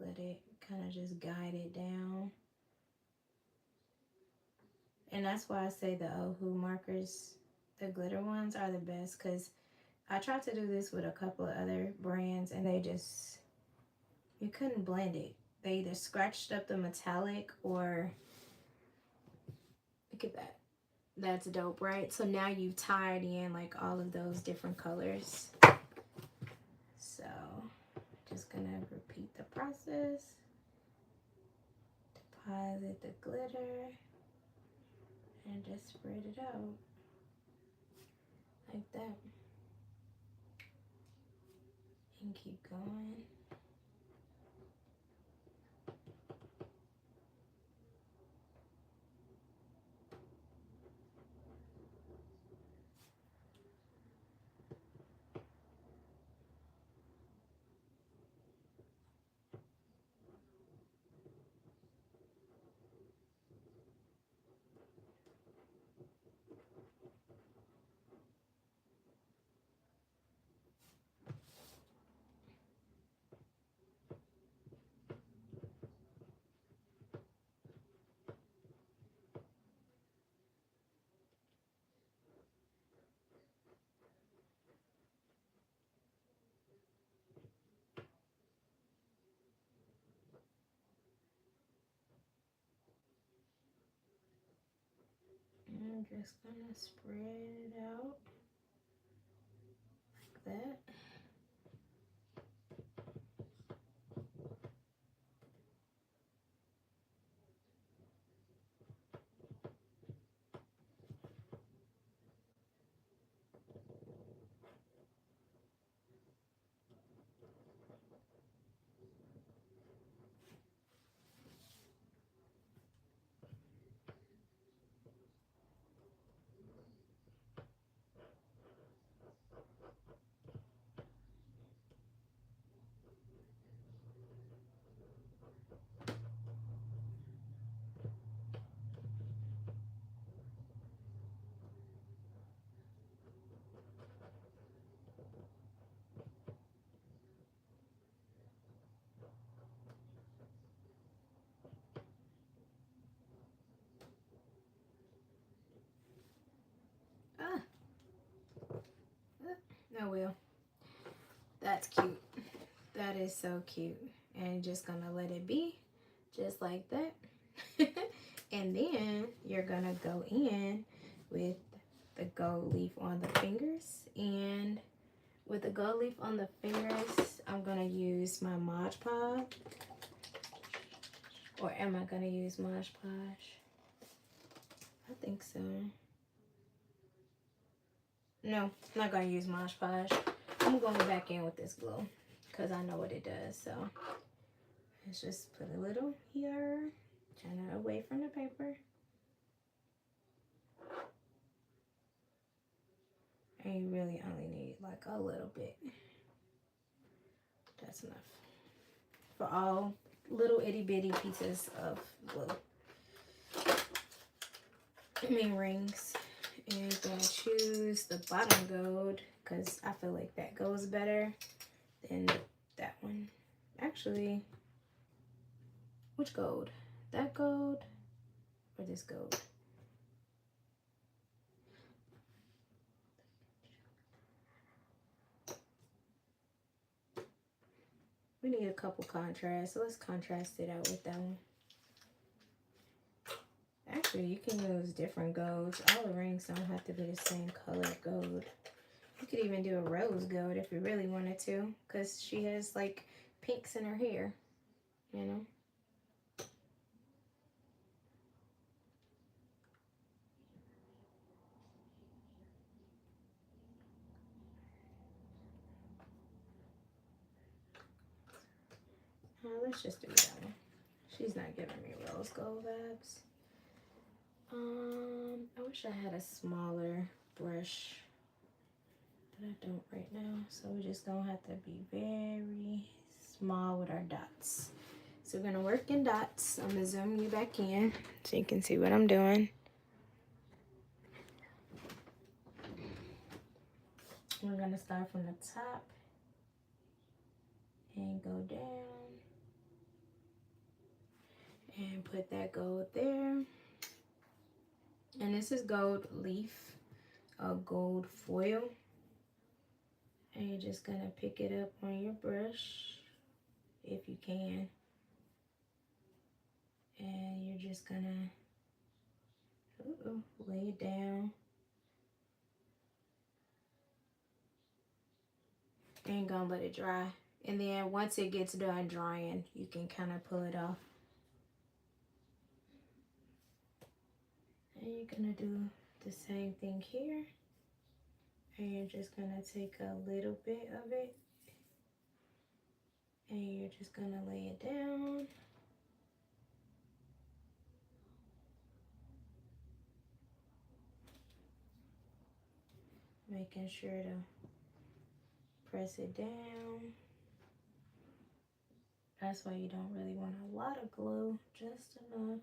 let it kind of just guide it down. And that's why I say the Ohu markers, the glitter ones, are the best, because I tried to do this with a couple of other brands and they just, you couldn't blend it. They either scratched up the metallic or, look at that. That's dope, right? So now you've tied in like all of those different colors. So just gonna repeat the process. Deposit the glitter and just spread it out like that. And keep going. I'm just gonna spread it out like that. Oh well, that's cute. That is so cute. And just gonna let it be just like that. And then you're gonna go in with the gold leaf on the fingers. And with the gold leaf on the fingers, I'm gonna use my Mod Podge. Or am I gonna use Mod Podge? I think so. No, I'm not gonna use Mod Podge. I'm going back in with this glue because I know what it does. So let's just put a little here, turn it away from the paper. And you really only need like a little bit. That's enough for all little itty bitty pieces of glue. I mean rings. And I'm gonna choose the bottom gold because I feel like that goes better than that one. Actually, which gold? That gold or this gold? We need a couple contrasts, so let's contrast it out with that one. Actually, you can use different golds. All the rings don't have to be the same color gold. You could even do a rose gold if you really wanted to, because she has like pinks in her hair, you know? Let's just do that one. She's not giving me rose gold vibes. I wish I had a smaller brush, but I don't right now. So we're just gonna have to be very small with our dots. So we're gonna work in dots. I'm gonna zoom you back in so you can see what I'm doing. We're gonna start from the top and go down and put that gold there. And this is gold leaf, a gold foil. And you're just gonna pick it up on your brush if you can. And you're just gonna lay it down. And gonna let it dry. And then once it gets done drying, you can kind of pull it off. And you're gonna do the same thing here. And you're just gonna take a little bit of it. And you're just gonna lay it down. Making sure to press it down. That's why you don't really want a lot of glue, just enough.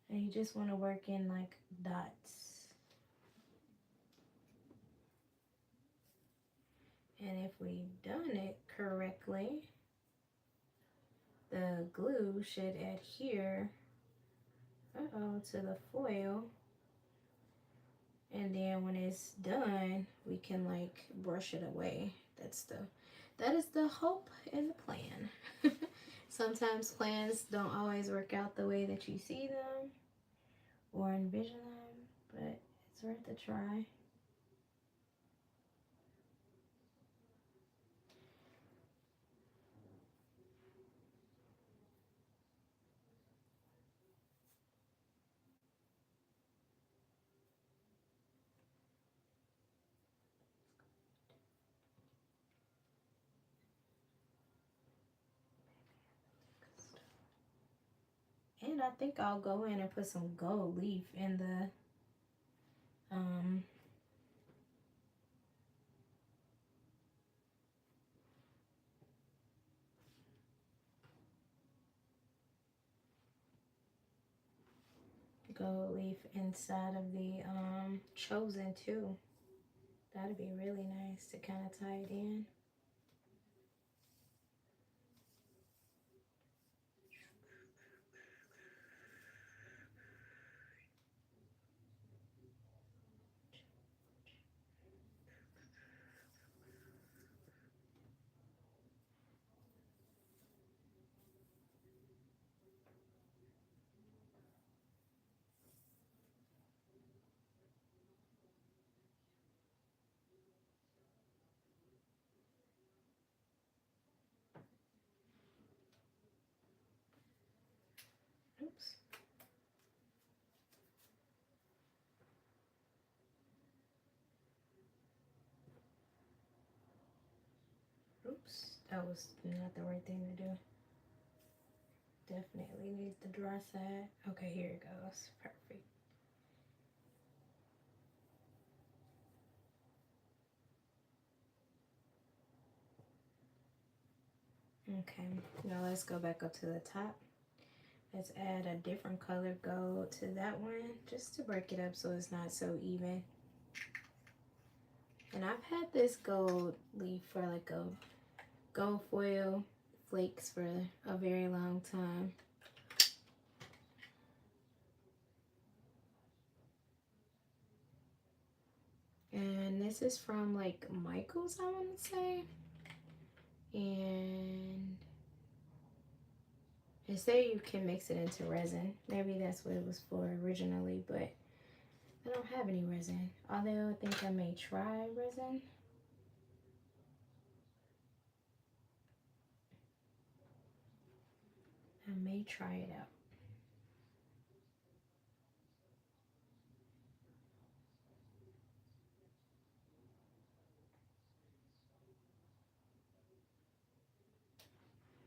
And you just want to work in like dots. And if we've done it correctly, the glue should adhere to the foil. And then when it's done, we can like brush it away. That is the hope and the plan. Sometimes plans don't always work out the way that you see them or envision them, but it's worth a try. And I think I'll go in and put some gold leaf in the gold leaf inside of the chosen too. That'd be really nice to kind of tie it in. That was not the right thing to do. Definitely need the dry side. Okay, here it goes. Perfect. Okay, now let's go back up to the top. Let's add a different color gold to that one just to break it up so it's not so even. And I've had this gold leaf for like a gold foil flakes for a very long time. And this is from like Michael's, I want to say. And they say you can mix it into resin. Maybe that's what it was for originally, but I don't have any resin. Although I think I may try resin. I may try it out.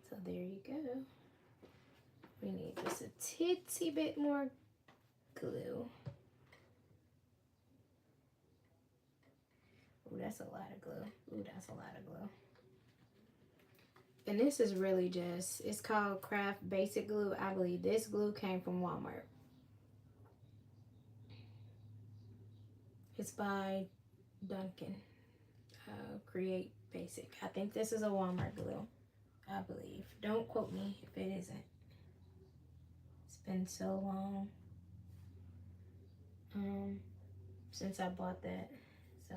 So there you go. We need just a titsy bit more glue. Ooh, that's a lot of glue. Ooh, that's a lot of glue. And this is really just, it's called Craft Basic Glue. I believe this glue came from Walmart. It's by Duncan. Create Basic. I think this is a Walmart glue. I believe. Don't quote me if it isn't. It's been so long since I bought that. So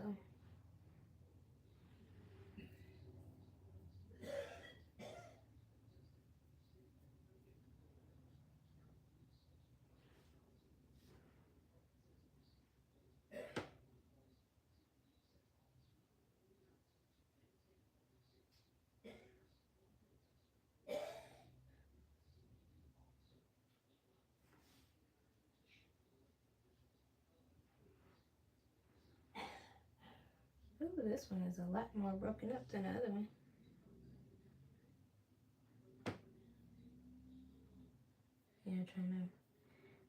ooh, this one is a lot more broken up than the other one. Yeah, trying to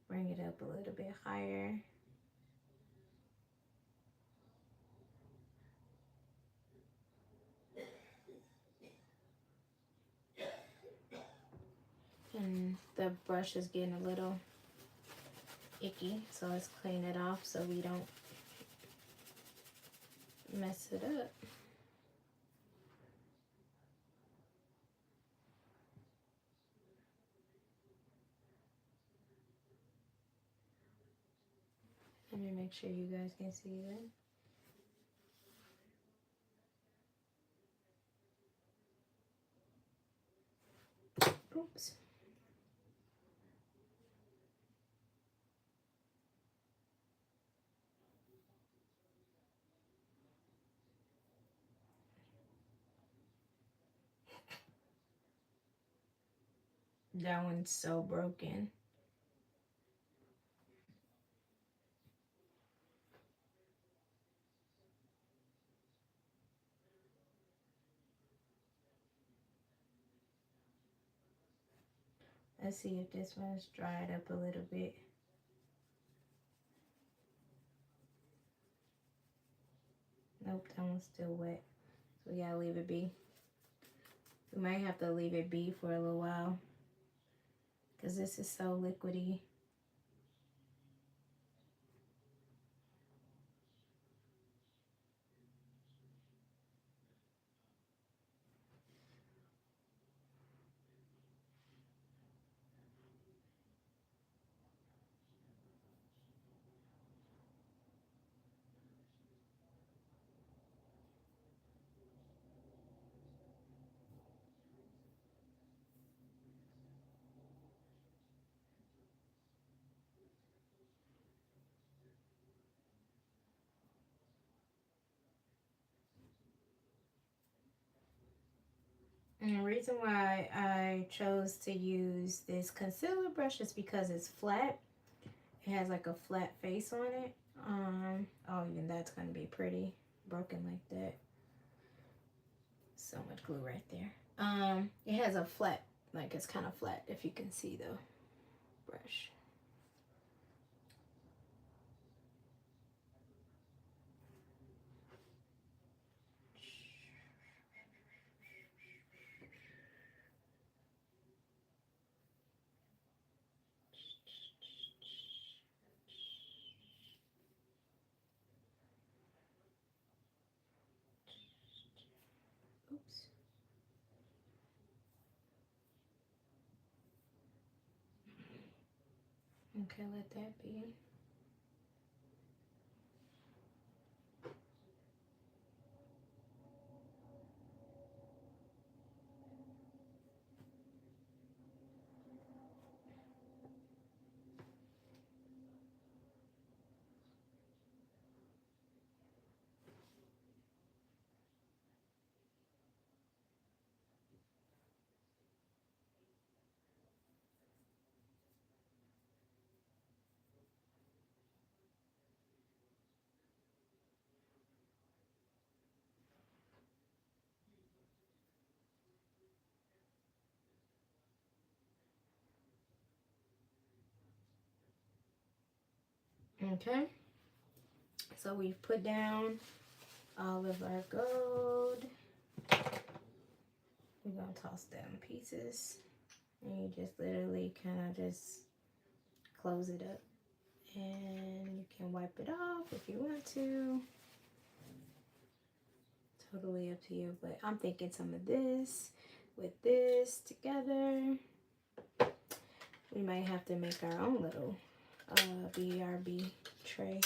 bring it up a little bit higher. And the brush is getting a little icky, so let's clean it off so we don't mess it up. Let me make sure you guys can see that. Oops. That one's so broken. Let's see if this one's dried up a little bit. Nope, that one's still wet. So we gotta leave it be. We might have to leave it be for a little while because this is so liquidy. And the reason why I chose to use this concealer brush is because it's flat. It has like a flat face on it. Oh, even that's gonna be pretty broken like that. So much glue right there. It has a flat, like it's kind of flat if you can see the brush. Oops. Okay, let that be. Okay. So we've put down all of our gold. We're gonna toss down pieces. And you just literally kind of just close it up. And you can wipe it off if you want to. Totally up to you. But I'm thinking some of this with this together. We might have to make our own little BRB tray.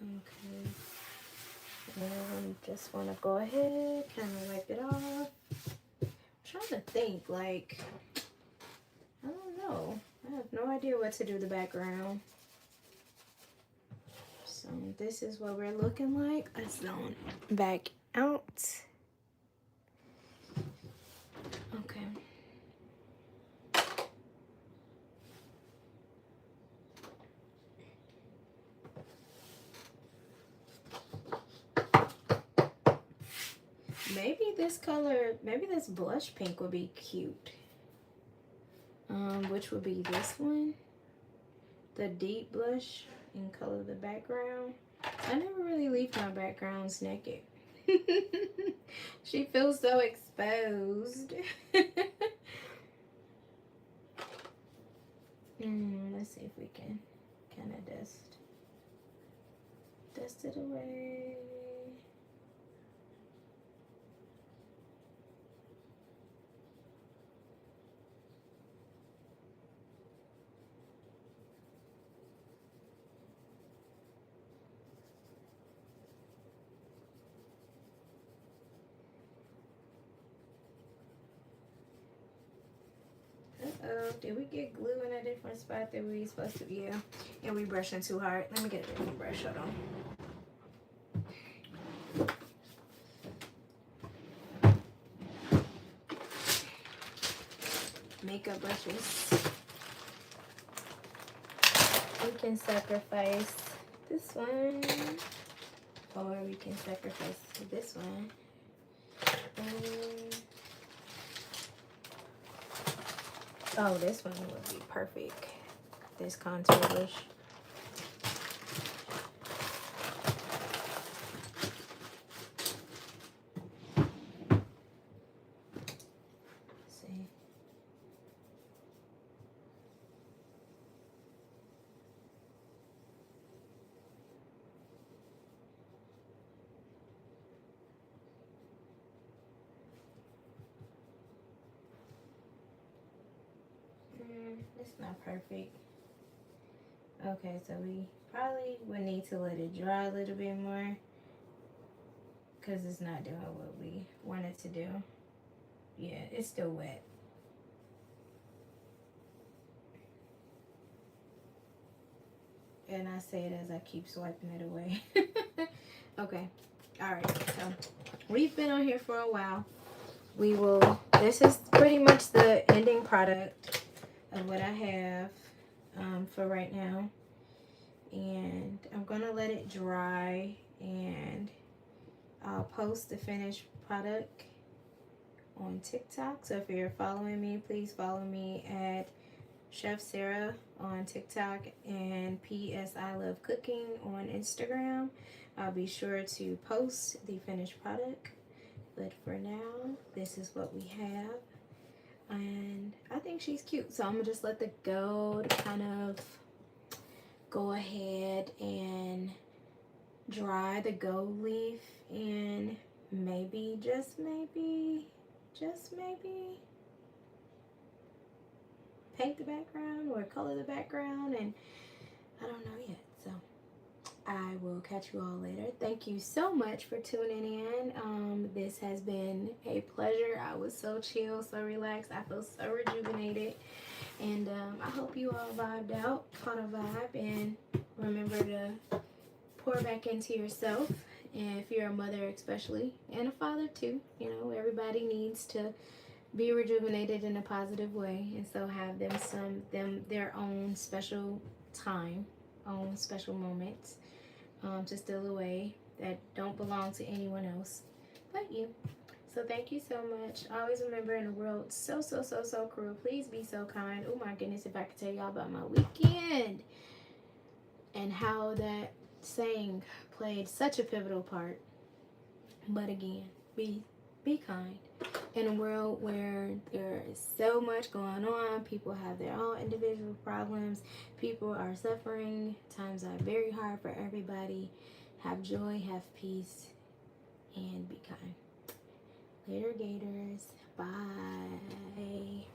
Okay. And just want to go ahead, kind of wipe it off. I'm trying to think, like, I don't know. I have no idea what to do with the background. So this is what we're looking like. Let's zone back out. Okay. Maybe this color, maybe this blush pink would be cute. Which would be this one. The deep blush in color of the background. I never really leave my backgrounds naked. She feels so exposed. Let's see if we can kind of dust it away. Uh-oh, did we get glue in a different spot that we supposed to? Yeah, and we brushing too hard. Let me get a different brush, hold on. Makeup brushes. We can sacrifice this one, or we can sacrifice this one. Oh, this one would be perfect. This contour brush. See. It's not perfect. Okay, so we probably would need to let it dry a little bit more because it's not doing what we wanted to do. Yeah, it's still wet. And I say it as I keep swiping it away. Okay. All right. So we've been on here for a while. We will this is pretty much the ending product of what I have for right now. And I'm going to let it dry, and I'll post the finished product on TikTok. So if you're following me, please follow me at Chef Sarah on TikTok and PS I Love Cooking on Instagram. I'll be sure to post the finished product. But for now, this is what we have. And I think she's cute. So I'm going to just let the gold kind of go ahead and dry the gold leaf, and maybe, just maybe, paint the background or color the background, and I don't know yet. So I will catch you all later. Thank you so much for tuning in. This has been a pleasure. I was so chill, so relaxed. I feel so rejuvenated, and I hope you all vibed out, caught a vibe, and remember to pour back into yourself. And if you're a mother especially, and a father too, you know, everybody needs to be rejuvenated in a positive way, and so have their own special time, own special moments, to steal away that don't belong to anyone else but you. So thank you so much. Always remember, in a world so cruel, please be so kind. Oh my goodness, if I could tell y'all about my weekend and how that saying played such a pivotal part. But again, be kind. In a world where there is so much going on, people have their own individual problems, people are suffering, times are very hard for everybody. Have joy, have peace, and be kind. Later, Gators. Bye.